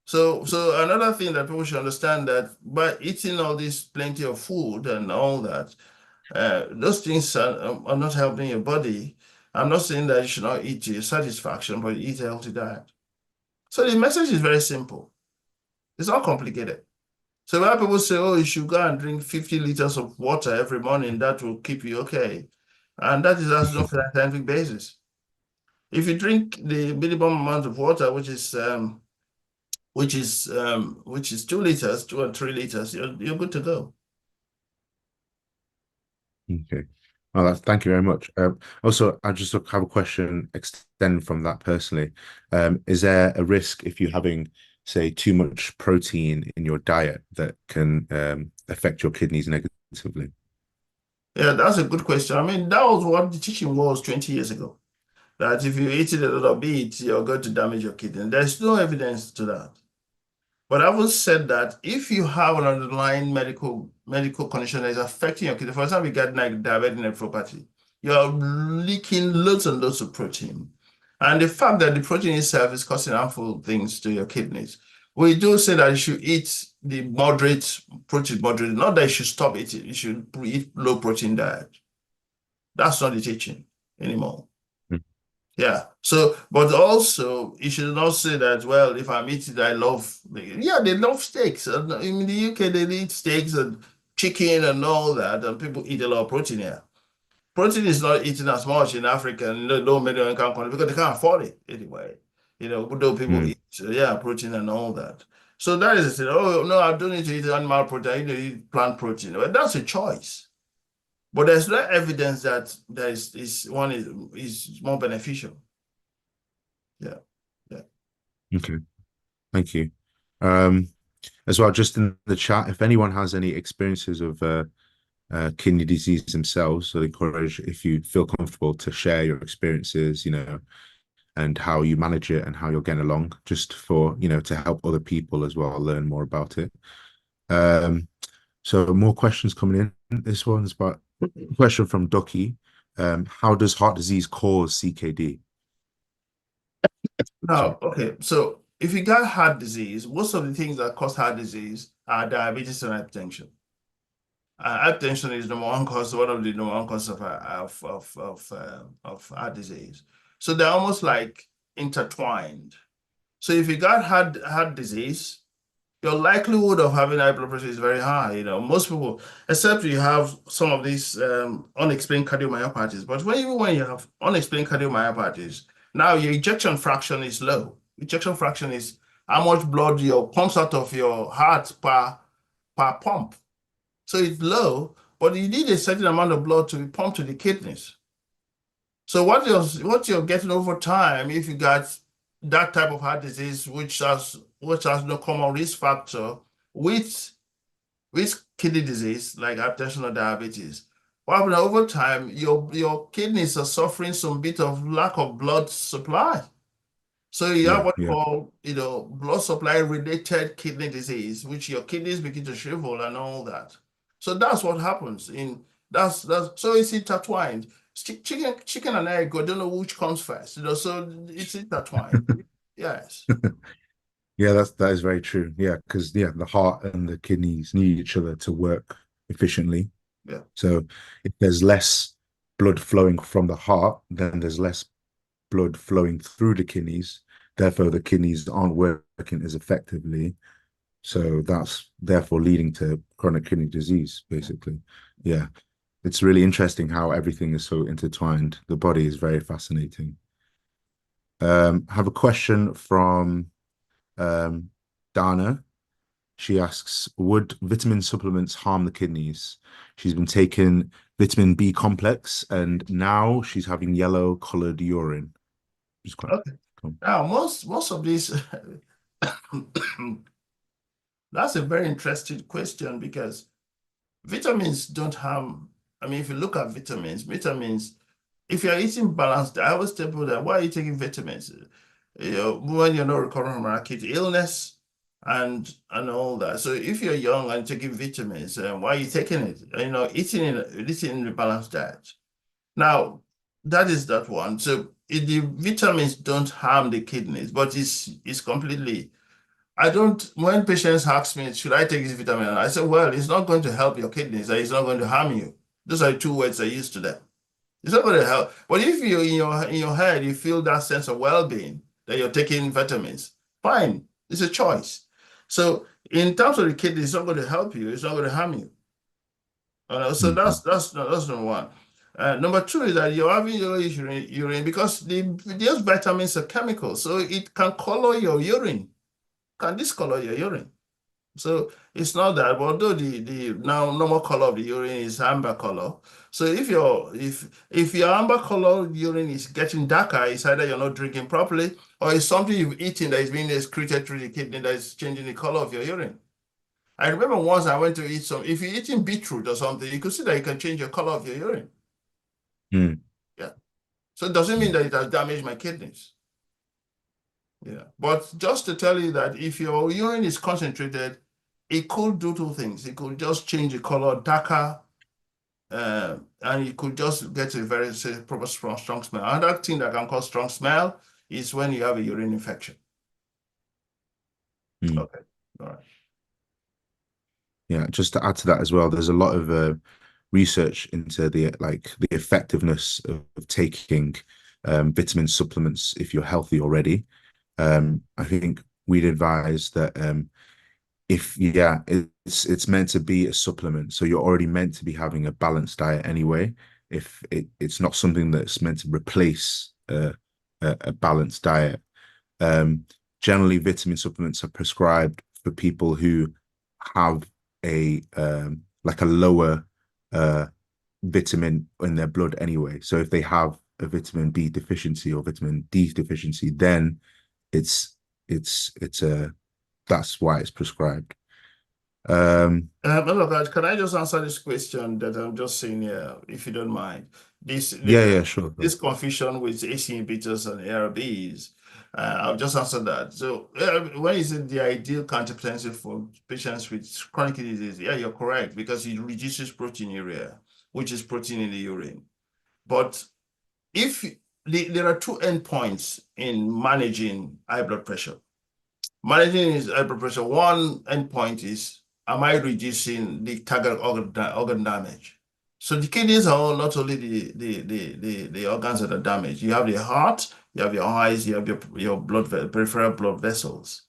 So another thing that people should understand, that by eating all this plenty of food and all that, those things are not helping your body. I'm not saying that you should not eat to your satisfaction, but eat a healthy diet. So the message is very simple. It's not complicated. So when people say, oh, you should go and drink 50 liters of water every morning, that will keep you okay. And that is has no scientific basis. If you drink the minimum amount of water, which is 2 liters, 2 or 3 liters, you're good to go. Okay. Well, thank you very much. Also, I just have a question extend from that personally. Is there a risk if you're having, say, too much protein in your diet that can affect your kidneys negatively? Yeah, that's a good question. I mean, that was what the teaching was 20 years ago, that if you eat it a little bit, you're going to damage your kidney. There's no evidence to that. But I will say that if you have an underlying medical condition that is affecting your kidney, for example, you get like diabetic nephropathy, you're leaking loads and loads of protein. And the fact that the protein itself is causing harmful things to your kidneys, we do say that you should eat the moderate, not that you should stop eating, you should eat low protein diet. That's not the teaching anymore. Yeah. So, but also, you should not say that, well, if I'm eating, they love steaks. In the UK, they eat steaks and chicken and all that, and people eat a lot of protein here. Protein is not eaten as much in Africa and low middle income countries because they can't afford it anyway. Though people eat, protein and all that. So that is it. Oh, no, I don't need to eat animal protein, I need to eat plant protein. Well, that's a choice. But there's no evidence that one is more beneficial. Yeah. Okay. Thank you. As well, just in the chat, if anyone has any experiences of kidney disease themselves. So they encourage, if you feel comfortable, to share your experiences, and how you manage it and how you're getting along, just for, to help other people as well learn more about it. So more questions coming in. This one's about a question from Ducky. How does heart disease cause CKD? Now, okay, so if you got heart disease, most of the things that cause heart disease are diabetes and hypertension. Hypertension is number one cause, one of the number one cause of heart disease. So they're almost like intertwined. So if you got heart disease, your likelihood of having high blood pressure is very high. Most people, except you have some of these unexplained cardiomyopathies. But even when you have unexplained cardiomyopathies, now your ejection fraction is low. Ejection fraction is how much blood pumps out of your heart per pump. So it's low, but you need a certain amount of blood to be pumped to the kidneys. So what you're getting over time, if you got that type of heart disease, which has no common risk factor with kidney disease like hypertension or diabetes, what happens over time, your kidneys are suffering some bit of lack of blood supply. So you have what you call, blood supply related kidney disease, which your kidneys begin to shrivel and all that. So that's what happens that's so it's intertwined. Chicken and egg, I don't know which comes first, so it's intertwined. Yes. Yeah, that is very true. Yeah, because the heart and the kidneys need each other to work efficiently. Yeah. So if there's less blood flowing from the heart, then there's less blood flowing through the kidneys. Therefore, the kidneys aren't working as effectively. So that's therefore leading to chronic kidney disease, basically. Yeah. It's really interesting how everything is so intertwined. The body is very fascinating. I have a question from Dana. She asks, would vitamin supplements harm the kidneys? She's been taking vitamin B complex and now she's having yellow colored urine. Okay. Cool. Now, most of these, that's a very interesting question because vitamins don't harm. I mean, if you look at vitamins, if you're eating balanced, I always tell people that why are you taking vitamins? When you're not recovering from acute illness and all that. So if you're young and taking vitamins, why are you taking it? Eating in a balanced diet. Now, that is that one. So the vitamins don't harm the kidneys, but it's completely. When patients ask me, should I take this vitamin? I say, well, it's not going to help your kidneys, and it's not going to harm you. Those are the two words I use to them. It's not going to help. But if you in your head you feel that sense of well-being that you're taking vitamins, fine. It's a choice. So in terms of the kidney, it's not going to help you. It's not going to harm you. So that's number one. Number two is that you're having yellowish urine because those vitamins are chemicals, so it can color your urine, can discolor your urine. So it's not that, but although the now normal color of the urine is amber color. So if your amber color urine is getting darker, it's either you're not drinking properly or it's something you've eaten that is being excreted through the kidney that is changing the color of your urine. I remember once I went to eat if you're eating beetroot or something, you could see that you can change your color of your urine. Yeah. So it doesn't mean that it has damaged my kidneys. Yeah. But just to tell you that if your urine is concentrated, it could do two things. It could just change the color darker, and you could just get a very proper strong smell. Another thing that can cause strong smell is when you have a urine infection. Okay. All right. Yeah, just to add to that as well, there's a lot of research into the effectiveness of taking vitamin supplements if you're healthy already. I think we'd advise that it's meant to be a supplement, so you're already meant to be having a balanced diet anyway. If it's not something that's meant to replace a balanced diet. Generally, vitamin supplements are prescribed for people who have a lower vitamin in their blood anyway. So if they have a vitamin B deficiency or vitamin D deficiency, then that's why it's prescribed. Look, can I just answer this question that I'm just saying here, if you don't mind? Yeah, sure. This confusion with AC inhibitors and ARBs, I'll just answer that. So, when is it the ideal antihypertensive for patients with chronic kidney disease? Yeah, you're correct, because it reduces proteinuria, which is protein in the urine. But if there are two endpoints in managing high blood pressure. Managing his high blood pressure, one endpoint is, am I reducing the target organ damage? So the kidneys are not only the organs that are damaged. You have the heart, you have your eyes, you have your peripheral blood vessels.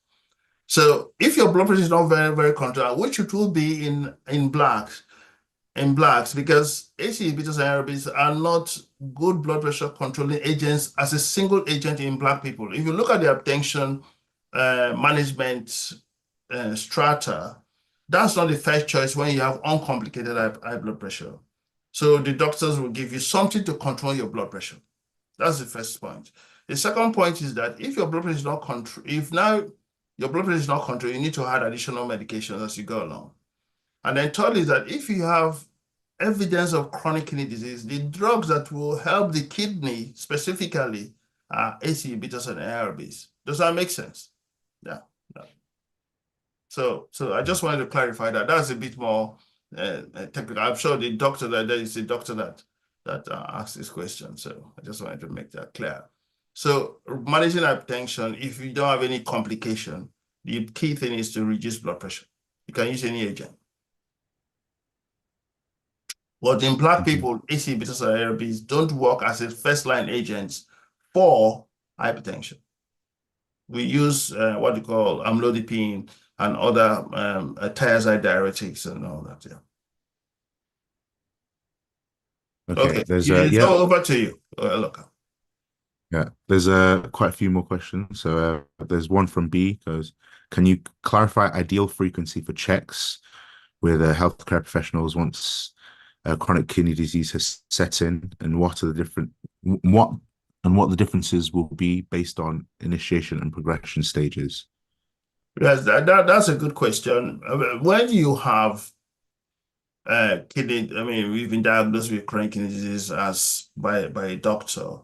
So if your blood pressure is not very, very controlled, which it will be in blacks, because ACE inhibitors and ARBs are not good blood pressure controlling agents as a single agent in Black people. If you look at the hypertension management strata, that's not the first choice when you have uncomplicated high blood pressure. So the doctors will give you something to control your blood pressure. That's the first point. The second point is that if your blood pressure is not controlled, if now your blood pressure is not controlled, you need to add additional medications as you go along. And then third is that if you have evidence of chronic kidney disease, the drugs that will help the kidney specifically are ACE inhibitors and ARBs. Does that make sense? Yeah. Yeah. So I just wanted to clarify that. That's a bit more technical. I'm sure the doctor there is a doctor that asked this question. So I just wanted to make that clear. So managing hypertension, if you don't have any complication, the key thing is to reduce blood pressure. You can use any agent. But in Black people, ACE inhibitors and ARBs don't work as a first-line agents for hypertension. We use what you call amlodipine and other thiazide diuretics and all that. Yeah. Okay. There's It's all over to you. Look. Yeah, there's quite a few more questions. So there's one from B goes, can you clarify ideal frequency for checks with healthcare professionals once chronic kidney disease has set in, and what the differences will be based on initiation and progression stages? Yes, that's a good question. When you have kidney, I mean, we've been diagnosed with chronic kidney disease by a doctor.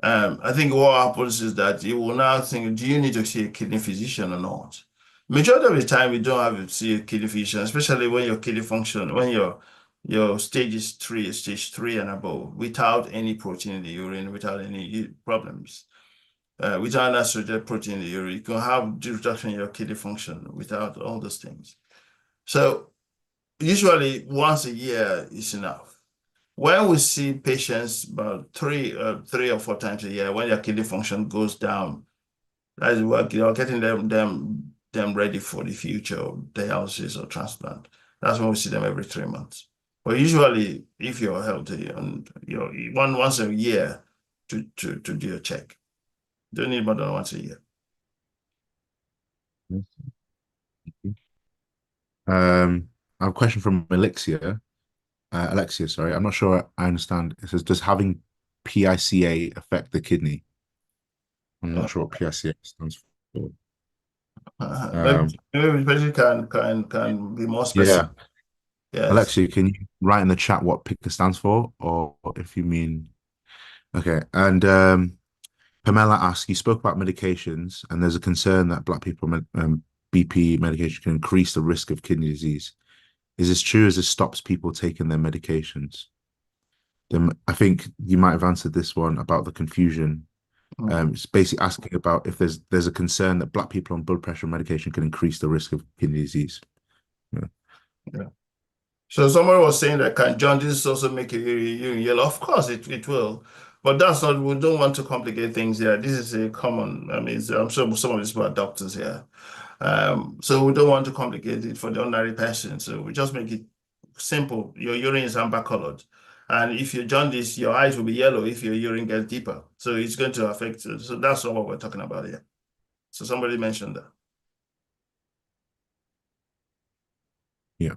I think what happens is that you will now think, do you need to see a kidney physician or not? Majority of the time, we don't have to see a kidney physician, especially when your kidney function, when your stage 3 and above, without any protein in the urine, without any problems. Without unnatural protein in the urine, you can have reduction in your kidney function without all those things. So usually once a year is enough. When we see patients about three or four times a year, when their kidney function goes down, that is what you're getting them ready for the future of dialysis or transplant. That's when we see them every 3 months. But usually, if you're healthy and you're once a year to do a check, don't need more than once a year. I have a question from Alexia. Alexia, sorry, I'm not sure I understand. It says, does having PICA affect the kidney? I'm not sure what PICA stands for. Maybe can be more specific. Yeah. Yes. Alexia, can you write in the chat what PICA stands for, or if you mean, okay. And Pamela asks, you spoke about medications, and there's a concern that Black people BP medication can increase the risk of kidney disease. Is this true as it stops people taking their medications? Then I think you might have answered this one about the confusion. It's basically asking about if there's a concern that Black people on blood pressure medication can increase the risk of kidney disease. Yeah. So somebody was saying that can jaundice also make urine yellow? Of course it will, but that's not, we don't want to complicate things here. This is a common, I mean, I'm sure some of these people are doctors here. So we don't want to complicate it for the ordinary person. So we just make it simple. Your urine is amber colored. And if you jaundice, your eyes will be yellow if your urine gets deeper. So it's going to affect, so that's what we're talking about here. So somebody mentioned that. Yeah.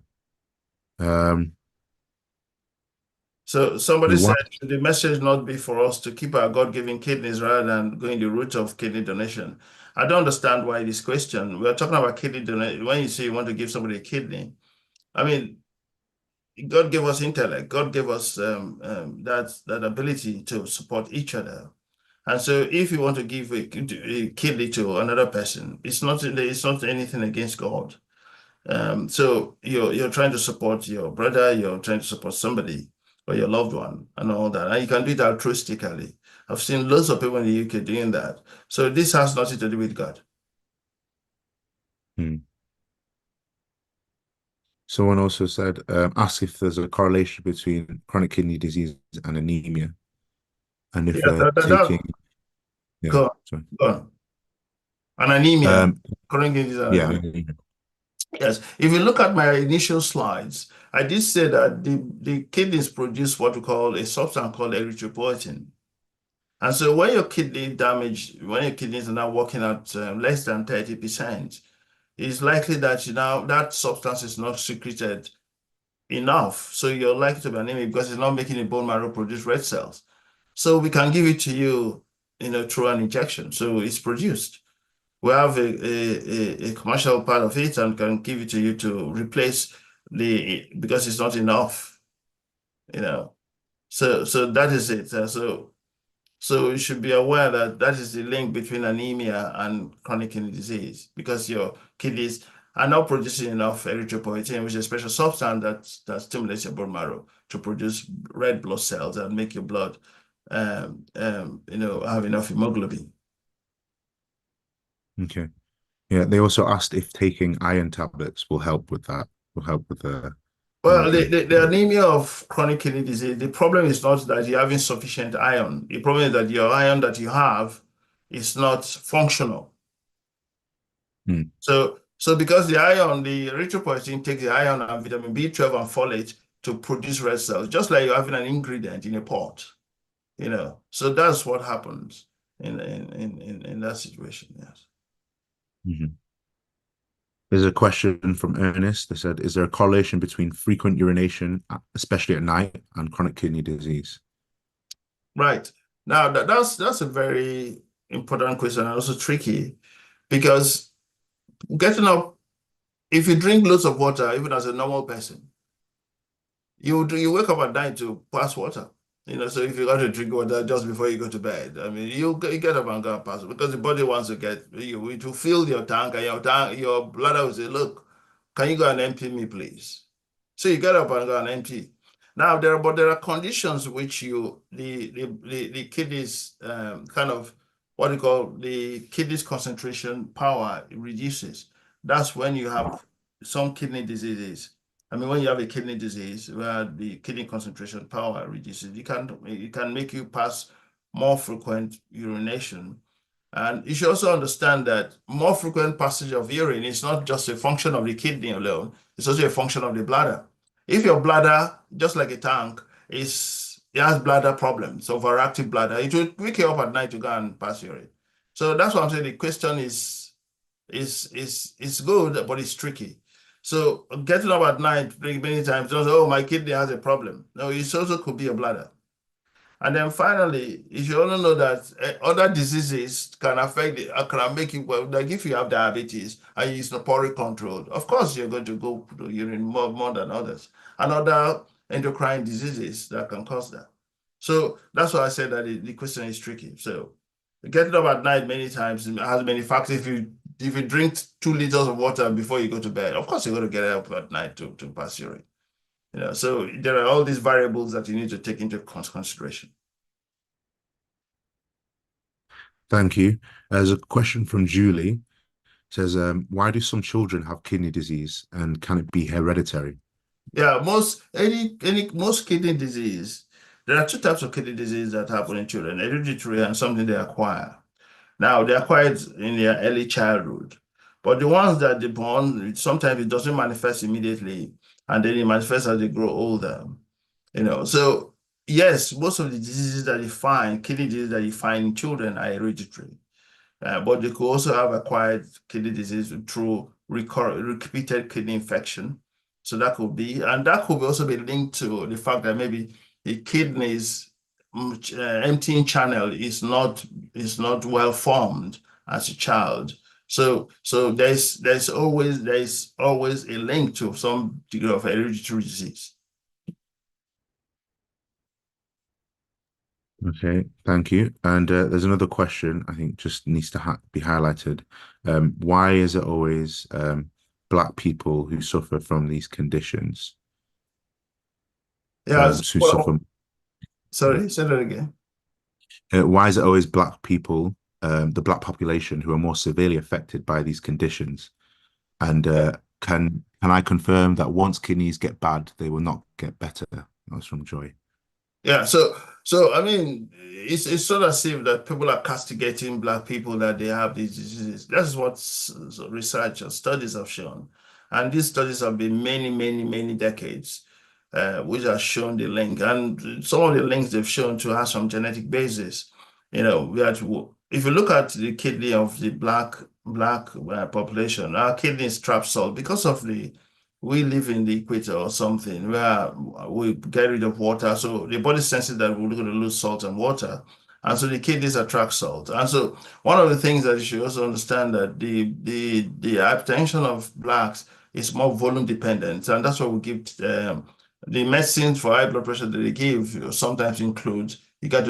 So somebody Why? said, should the message not be for us to keep our God-given kidneys rather than going the route of kidney donation? I don't understand why this question. We're talking about kidney donation. When you say you want to give somebody a kidney, I mean, God gave us intellect. God gave us that ability to support each other. And so if you want to give a kidney to another person, it's not anything against God. So you're trying to support your brother, you're trying to support somebody or your loved one and all that. And you can do it altruistically. I've seen lots of people in the UK doing that. So this has nothing to do with God. Hmm. Someone also said, ask if there's a correlation between chronic kidney disease and anemia, and if Yeah, they're taking, yeah, go on, sorry. go on. And anemia, Um, chronic kidney disease and yeah, anemia. anemia. Yes, if you look at my initial slides, I did say that the kidneys produce what we call a substance called erythropoietin. And so when your kidney damage, when your kidneys are now working at less than 30%, it's likely that that substance is not secreted enough. So you're likely to be anemic because it's not making the bone marrow produce red cells. So we can give it to you, through an injection. So it's produced. We have a commercial part of it and can give it to you to replace because it's not enough, So that is it. So you should be aware that that is the link between anemia and chronic kidney disease because your kidneys are not producing enough erythropoietin, which is a special substance that stimulates your bone marrow to produce red blood cells and make your blood, have enough hemoglobin. Okay. Yeah, they also asked if taking iron tablets will help with that, will help with the Well, hemoglobin. the anemia of chronic kidney disease, the problem is not that you have insufficient iron. The problem is that your iron that you have is not functional. Hmm. So because the iron, the erythropoietin takes the iron and vitamin B12 and folate to produce red cells, just like you're having an ingredient in a pot, So that's what happens in that situation, yes. Mhm. There's a question from Ernest that said, is there a correlation between frequent urination, especially at night, and chronic kidney disease? Right. Now that's a very important question and also tricky because getting up, if you drink loads of water, even as a normal person, you wake up at night to pass water. So if you got to drink water just before you go to bed, I mean, you get up and go and pass because the body wants to get you to fill your tank, and your bladder will say, "Look, can you go and empty me, please?" So you get up and go and empty. Now there are conditions which the kidneys kind of what you call the kidneys concentration power reduces. That's when you have some kidney diseases. I mean, when you have a kidney disease where the kidney concentration power reduces, it can make you pass more frequent urination. And you should also understand that more frequent passage of urine is not just a function of the kidney alone, it's also a function of the bladder. If your bladder, just like a tank, it has bladder problems, overactive bladder, it will wake you up at night to go and pass urine. So that's what I'm saying. The question is good, but it's tricky. So getting up at night many times, just, oh, my kidney has a problem. No, it also could be a bladder. And then finally, you should also know that other diseases can can make you, well, like if you have diabetes and it's not poorly controlled, of course you're going to go to urine more than others. And other endocrine diseases that can cause that. So that's why I said that the question is tricky. So getting up at night many times has many factors. If you drink 2 liters of water before you go to bed, of course you're going to get up at night to pass urine. So there are all these variables that you need to take into consideration. Thank you. There's a question from Julie. It says, why do some children have kidney disease and can it be hereditary? Yeah, most kidney disease, there are two types of kidney disease that happen in children, hereditary and something they acquire. Now, they acquire it in their early childhood, but the ones that they born, sometimes it doesn't manifest immediately, and then it manifests as they grow older. So yes, most of the diseases that you find, kidney diseases that you find in children are hereditary. But they could also have acquired kidney disease through repeated kidney infection. So that could be, and that could also be linked to the fact that maybe the kidneys emptying channel is not well formed as a child. So there's always a link to some degree of hereditary disease. Okay, thank you. And there's another question I think just needs to be highlighted. Why is it always Black people who suffer from these conditions? Yeah, Who suffer? sorry, say that again. Why is it always Black people, the Black population, who are more severely affected by these conditions? And can I confirm that once kidneys get bad, they will not get better? That was from Joy. Yeah, I mean, it's sort of as if that people are castigating Black people that they have these diseases. That's what research and studies have shown, and these studies have been many decades, which have shown the link. And some of the links they've shown to have some genetic basis. You know, if you look at the kidney of the black population, our kidneys trap salt because of the we live in the equator or something where we get rid of water. So the body senses that we're going to lose salt and water. And so the kidneys attract salt. And so one of the things that you should also understand that the hypertension of blacks is more volume dependent. And that's what we give the medicines for high blood pressure that they give sometimes includes you get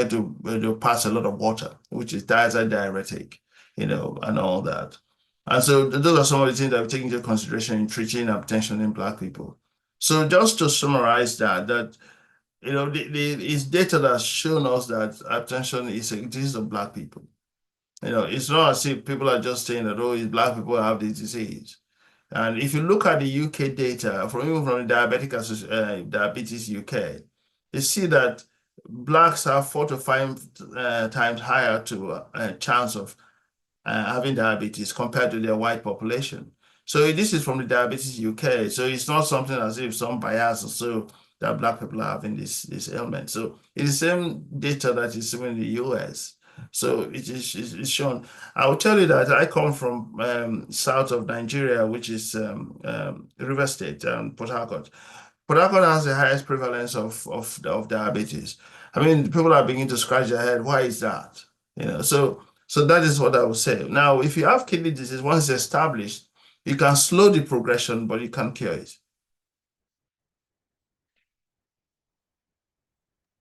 to pass a lot of water, which is diuretic, you know, and all that. And so those are some of the things that we take into consideration in treating hypertension in Black people. So just to summarize that you know, it's data that's shown us that hypertension is a disease of Black people. You know, it's not as if people are just saying that, oh, it's Black people who have this disease. And if you look at the UK data, even from the Diabetes UK, you see that Blacks have 4 to 5 times higher chance of having diabetes compared to their white population. So this is from the Diabetes UK. So it's not something as if some bias or so that Black people are having this ailment. So it's the same data that is seen in the US. So it's shown. I will tell you that I come from south of Nigeria, which is River State, Port Harcourt. Port Harcourt has the highest prevalence of diabetes. I mean, people are beginning to scratch their head. Why is that? You know, so that is what I would say. Now, if you have kidney disease, once it's established, you can slow the progression, but you can't cure it.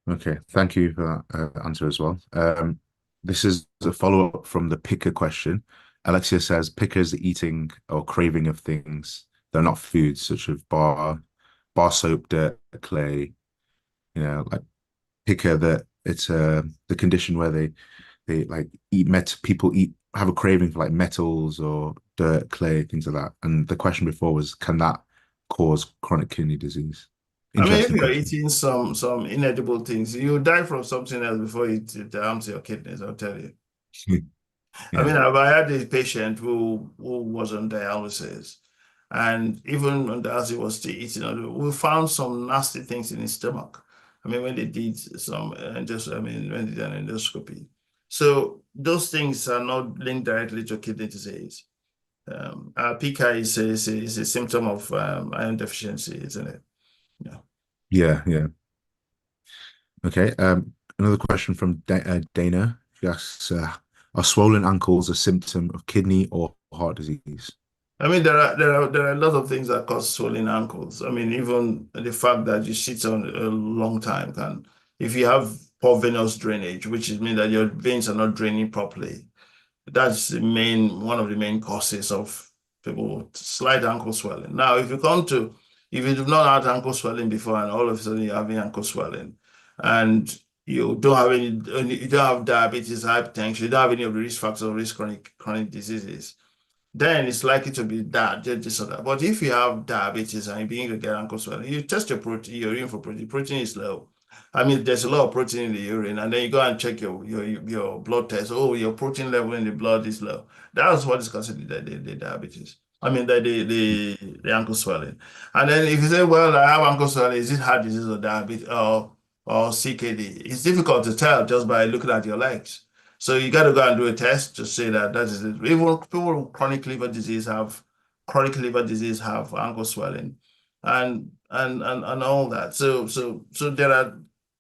Okay, thank you for that answer as well. This is a follow-up from the picker question. Alexia says pickers are eating or craving of things they're not foods, such as bar soap, dirt, clay. You know, like picker that it's the condition where they like people have a craving for like metals or dirt, clay, things like that. And the question before was, can that cause chronic kidney disease? I mean, if Interesting you're question. eating some inedible things, you die from something else before it harms your kidneys, I'll tell you. I Yeah. mean, I had a patient who was on dialysis, and even on dialysis was still eating. We found some nasty things in his stomach. I mean, when they did when they did an endoscopy. So those things are not linked directly to kidney disease. PK is a symptom of iron deficiency, isn't it? Yeah. Yeah. Okay. Another question from Dana. She asks, are swollen ankles a symptom of kidney or heart disease? I mean, there are a lot of things that cause swollen ankles. I mean, even the fact that you sit on a long time can, if you have poor venous drainage, which is mean that your veins are not draining properly, that's one of the main causes of people with slight ankle swelling. Now, if you do not have ankle swelling before and all of a sudden you're having ankle swelling and you don't have you don't have diabetes, hypertension, you don't have any of the risk factors of risk chronic diseases, then it's likely to be that disorder. But if you have diabetes and you begin to get ankle swelling, you test your urine for protein. Protein is low. I mean, there's a lot of protein in the urine, and then you go and check your blood test. Oh, your protein level in the blood is low. That's what is considered the diabetes. I mean, the ankle swelling. And then if you say, well, I have ankle swelling, is it heart disease or diabetes or CKD? It's difficult to tell just by looking at your legs. So you got to go and do a test to say that is it. Even people with chronic liver disease have ankle swelling. And and all that. So there are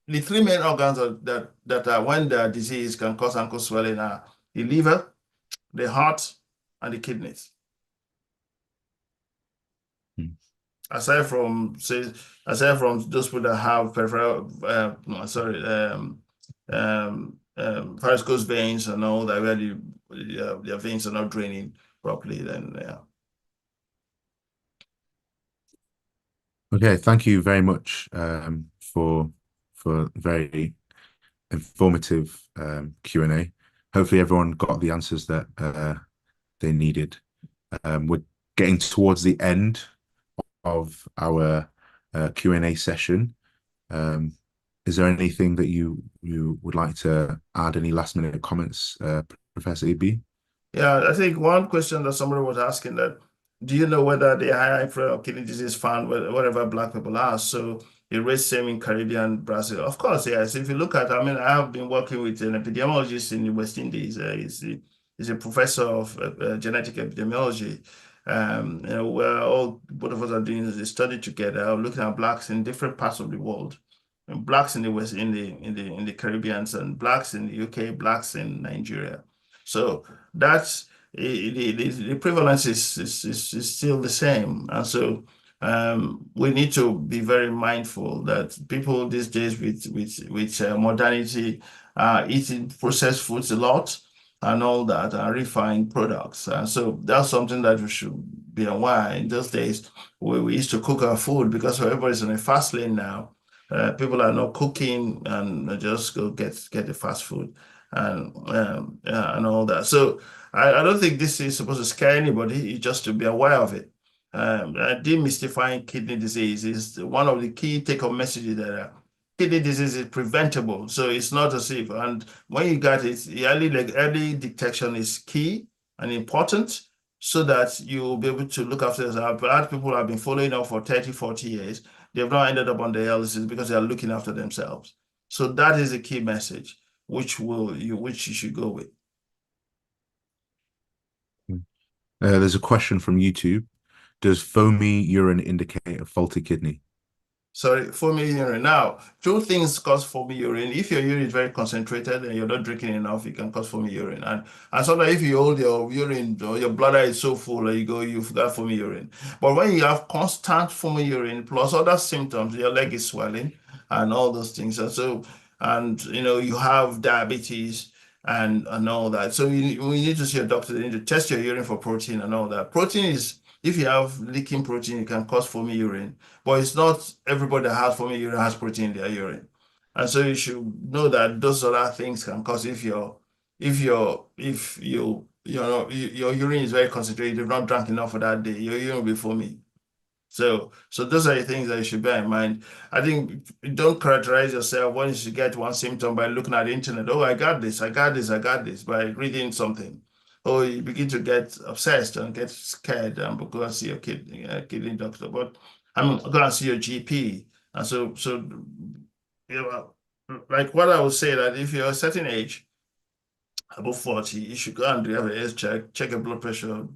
the three main organs that are when the disease can cause ankle swelling are the liver, the heart, and the kidneys. Hmm. Aside from those people that have peripheral, varicose veins and all that, where their veins are not draining properly, then yeah. Okay, thank you very much for very informative Q&A. Hopefully everyone got the answers that they needed. We're getting towards the end of our Q&A session. Is there anything that you would like to add? Any last minute comments, Professor Ibi? Yeah, I think one question that somebody was asking that, do you know whether the high influence of kidney disease found wherever Black people are? So it raised same in Caribbean, Brazil. Of course, yes. If you look at, I mean, I have been working with an epidemiologist in the West Indies. He's a professor of genetic epidemiology. Where both of us are doing a study together, looking at Blacks in different parts of the world. And Blacks in the West, in the Caribbeans, and Blacks in the UK, Blacks in Nigeria. So that's the prevalence is still the same. And so we need to be very mindful that people these days with modernity eating processed foods a lot and all that and refined products. And so that's something that we should be aware. In those days, we used to cook our food because everybody's on a fast lane now. People are not cooking and just go get the fast food and all that. So I don't think this is supposed to scare anybody. It's just to be aware of it. Demystifying kidney disease is one of the key take-home messages that kidney disease is preventable. So it's not as if, and when you got it, early detection is key and important so that you'll be able to look after yourself. But people have been following up for 30, 40 years. They've not ended up on the dialysis because they are looking after themselves. So that is a key message which you should go with. There's a question from YouTube. Does foamy urine indicate a faulty kidney? Sorry, foamy urine. Now, two things cause foamy urine. If your urine is very concentrated and you're not drinking enough, it can cause foamy urine. And sometimes if you hold your urine or your bladder is so full and you've got foamy urine. But when you have constant foamy urine plus other symptoms, your leg is swelling and all those things. And you have diabetes and all that. So we need to see a doctor. They need to test your urine for protein and all that. Protein is, if you have leaking protein, it can cause foamy urine. But it's not everybody that has foamy urine has protein in their urine. And so you should know that those other things can cause your urine is very concentrated, you've not drank enough for that day, your urine will be foamy. So those are the things that you should bear in mind. I think don't characterize yourself when you get one symptom by looking at the internet. Oh, I got this by reading something. Or you begin to get obsessed and get scared and go and see your kidney doctor. But I'm going to see your GP. And so like what I would say that if you're a certain age, above 40, you should go and have a health check your blood pressure,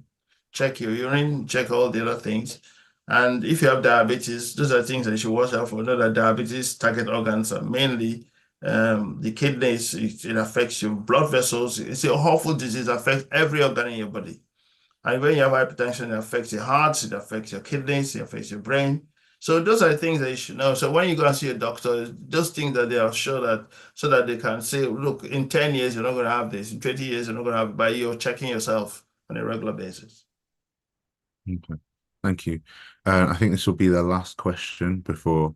check your urine, check all the other things. And if you have diabetes, those are things that you should watch out for. Know that diabetes target organs are mainly the kidneys. It affects your blood vessels. It's a awful disease. It affects every organ in your body. And when you have hypertension, it affects your heart, it affects your kidneys, it affects your brain. So those are the things that you should know. So when you go and see a doctor, those things that they are sure that so that they can say, look, in 10 years, you're not going to have this. In 20 years, you're not going to have it, but you're checking yourself on a regular basis. Okay, thank you. I think this will be the last question before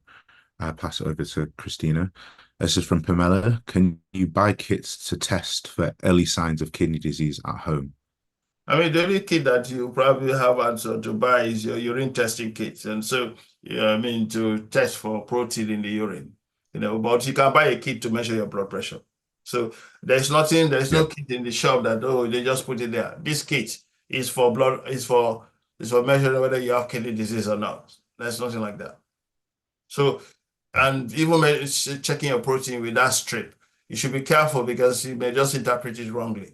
I pass it over to Christina. This is from Pamela. Can you buy kits to test for early signs of kidney disease at home? I mean, the only kit that you probably have answer to buy is your urine testing kit. And so, I mean, to test for protein in the urine, but you can buy a kit to measure your blood pressure. So there's no kit in the shop that, oh, they just put it there. This kit is for measuring whether you have kidney disease or not. There's nothing like that. So, and even checking your protein with that strip, you should be careful because you may just interpret it wrongly.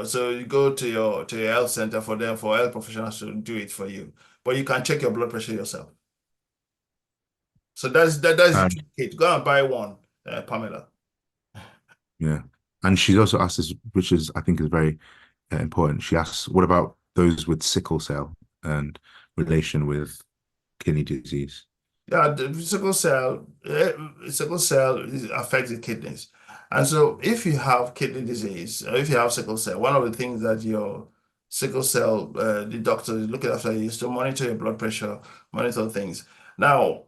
So you go to your health center for health professionals to do it for you. But you can check your blood pressure yourself. So that's the Um, kit. Go and buy one, Pamela. yeah. And she's also asked this, which is I think is very important. She asks, what about those with sickle cell and relation with kidney disease? Yeah, the sickle cell affects the kidneys. And so if you have kidney disease, or if you have sickle cell, one of the things that your sickle cell, the doctor is looking after is to monitor your blood pressure, monitor things. Now,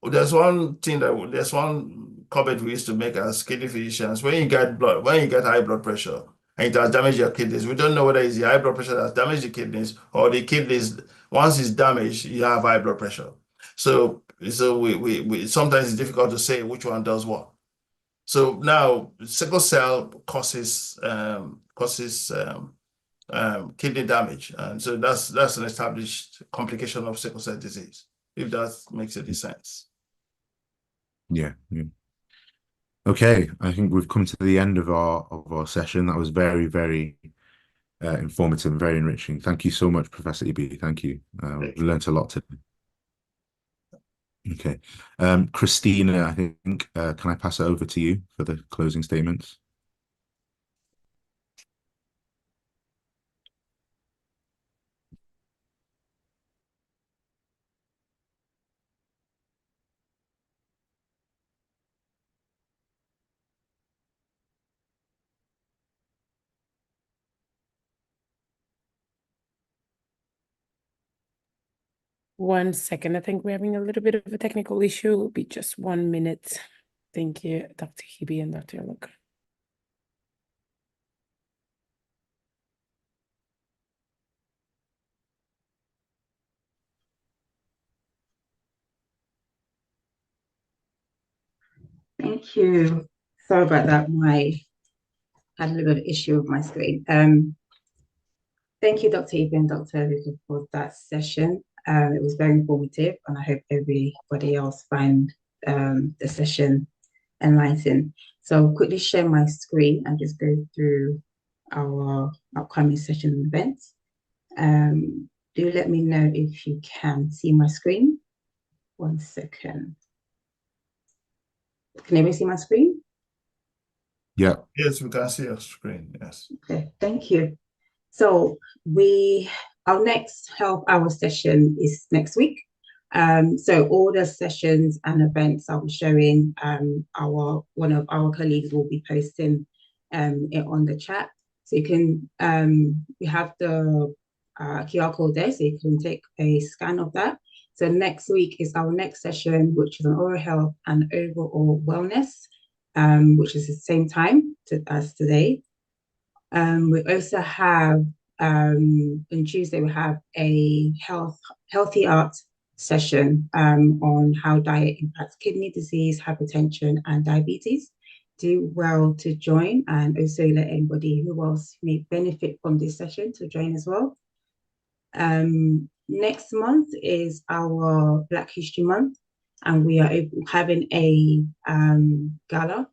there's one comment we used to make as kidney physicians. When you get high blood pressure and it has damaged your kidneys, we don't know whether it's the high blood pressure that has damaged the kidneys or the kidneys, once it's damaged, you have high blood pressure. So we sometimes it's difficult to say which one does what. So now sickle cell causes kidney damage, and so that's an established complication of sickle cell disease. If that makes any sense. Yeah. Yeah. Okay, I think we've come to the end of our session. That was very, very informative and very enriching. Thank you so much, Professor Ibi. Thank you. We learned a lot today. Okay. Christina, I think, can I pass it over to you for the closing statements? One second. I think we're having a little bit of a technical issue. It'll be just 1 minute. Thank you, Dr. Ibi and Dr. Aloka. Thank you. Sorry about that. I had a little bit of issue with my screen. Thank you, Dr. Ibi and Dr. Aloka, for that session. It was very informative, and I hope everybody else find the session enlightening. So I'll quickly share my screen and just go through our upcoming session and events. Do let me know if you can see my screen. 1 second. Can everybody see my screen? Yeah. Yes, we can see your screen. Yes. Okay, thank you. So our next health hour session is next week. So all the sessions and events I'll be showing, one of our colleagues will be posting it on the chat. So you can we have the QR code there, so you can take a scan of that. So next week is our next session, which is on oral health and overall wellness, which is the same time as today. We also have on Tuesday we have a healthy art session on how diet impacts kidney disease, hypertension, and diabetes. Do well to join, and also let anybody who else may benefit from this session to join as well. Next month is our Black History Month, and we are having a gala.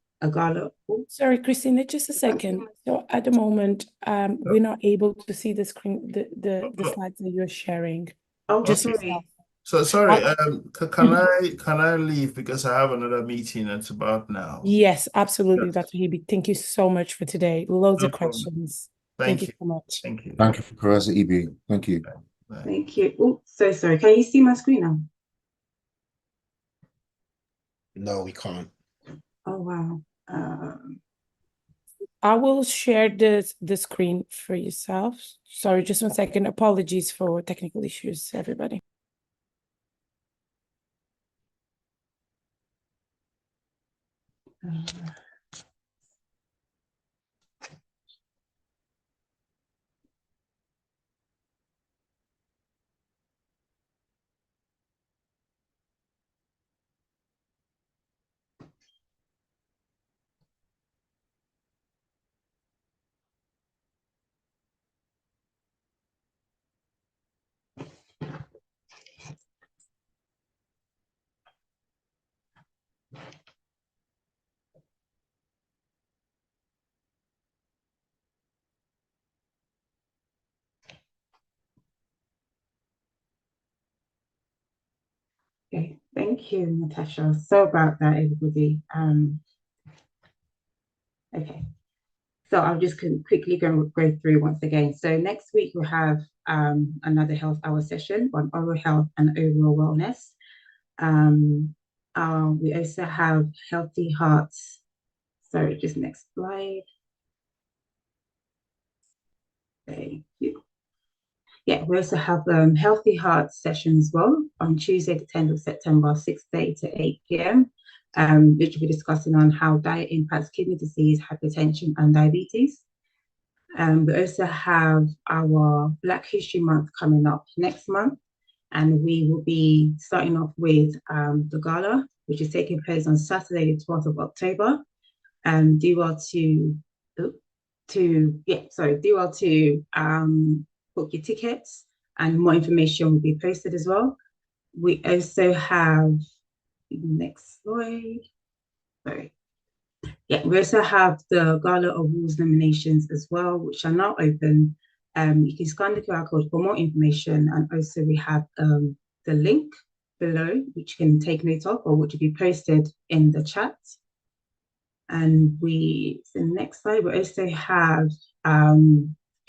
Oh. Sorry, Christina, just a second. So at the moment, we're not able to see the screen, the slides that you're sharing. Oh, Just sorry. So sorry, can I leave because I have another meeting that's about now? Yes, absolutely, Yes. Dr. Ibi. Thank you so much for today. Loads No of problem. questions. Thank you you. so much. Thank you. Thank you, Professor Ibi. Thank you. Bye. Thank you. Oh, so sorry. Can you see my screen now? No, we can't. Oh, wow. I will share the screen for yourself. Sorry, just 1 second. Apologies for technical issues, everybody. Thank you, Natasha. So about that, everybody. Okay. So I'm just quickly going to go through once again. So next week we'll have another health hour session on oral health and overall wellness. We also have healthy hearts. Sorry, just next slide. Thank you. Yeah, we also have healthy hearts session as well on Tuesday, the 10th of September, 6:30 to 8 p.m. Which will be discussing on how diet impacts kidney disease, hypertension, and diabetes. We also have our Black History Month coming up next month, and we will be starting off with the gala, which is taking place on Saturday, the 12th of October. Do well to book your tickets, and more information will be posted as well. We also have, next slide, sorry. Yeah, we also have the Gala Awards nominations as well, which are now open. You can scan the QR code for more information, and also we have the link below, which you can take note of, or which will be posted in the chat. And so next slide, we also have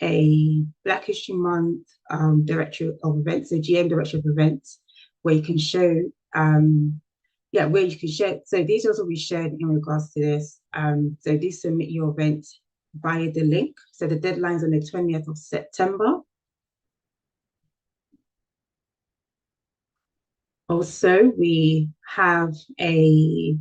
a Black History Month Director of Events, so GM Director of Events, where you can show, so details will be shared in regards to this. So do submit your event via the link. So the deadline's on the 20th of September. Also, we have a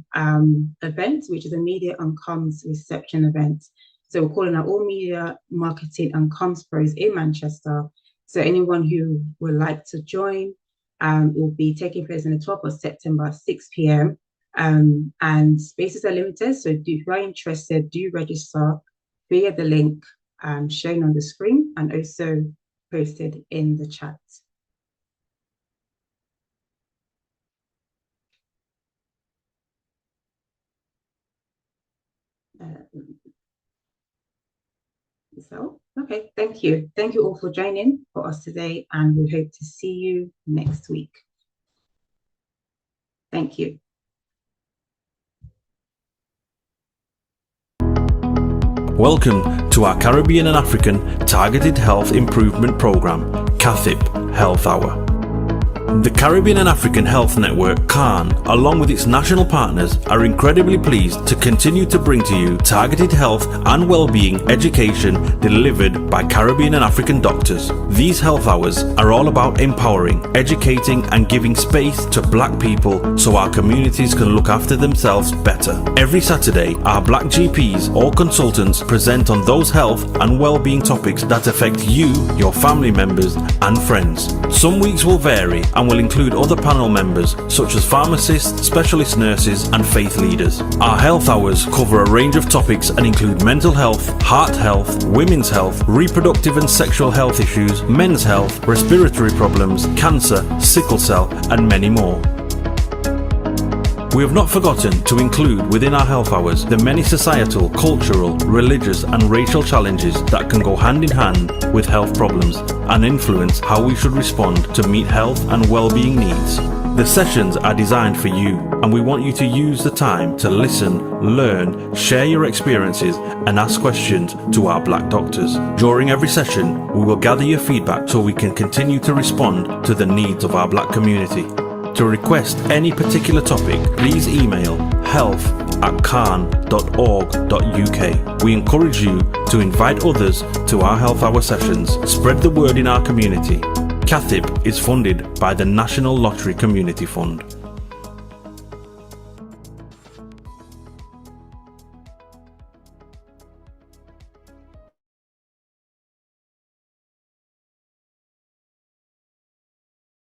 event, which is a media and comms reception event. So we're calling out all media, marketing, and comms pros in Manchester. So anyone who would like to join, it will be taking place on the 12th of September at 6 p.m. And spaces are limited. So if you are interested, do register via the link shown on the screen and also posted in the chat. Okay, thank you. Thank you all for joining for us today, and we hope to see you next week. Thank you. Welcome to our Caribbean and African Targeted Health Improvement Program, CAHN Health Hour. The Caribbean and African Health Network, CAHN, along with its national partners, are incredibly pleased to continue to bring to you targeted health and well-being education delivered by Caribbean and African doctors. These health hours are all about empowering, educating, and giving space to Black people so our communities can look after themselves better. Every Saturday, our Black GPs or consultants present on those health and well-being topics that affect you, your family members, and friends. Some weeks will vary and will include other panel members such as pharmacists, specialist nurses, and faith leaders. Our health hours cover a range of topics and include mental health, heart health, women's health, reproductive and sexual health issues, men's health, respiratory problems, cancer, sickle cell, and many more. We have not forgotten to include within our health hours the many societal, cultural, religious, and racial challenges that can go hand in hand with health problems and influence how we should respond to meet health and well-being needs. The sessions are designed for you, and we want you to use the time to listen, learn, share your experiences, and ask questions to our Black doctors. During every session, we will gather your feedback so we can continue to respond to the needs of our Black community. To request any particular topic, please email health@cahn.org.uk. We encourage you to invite others to our health hour sessions. Spread the word in our community. CAHN is funded by the National Lottery Community Fund.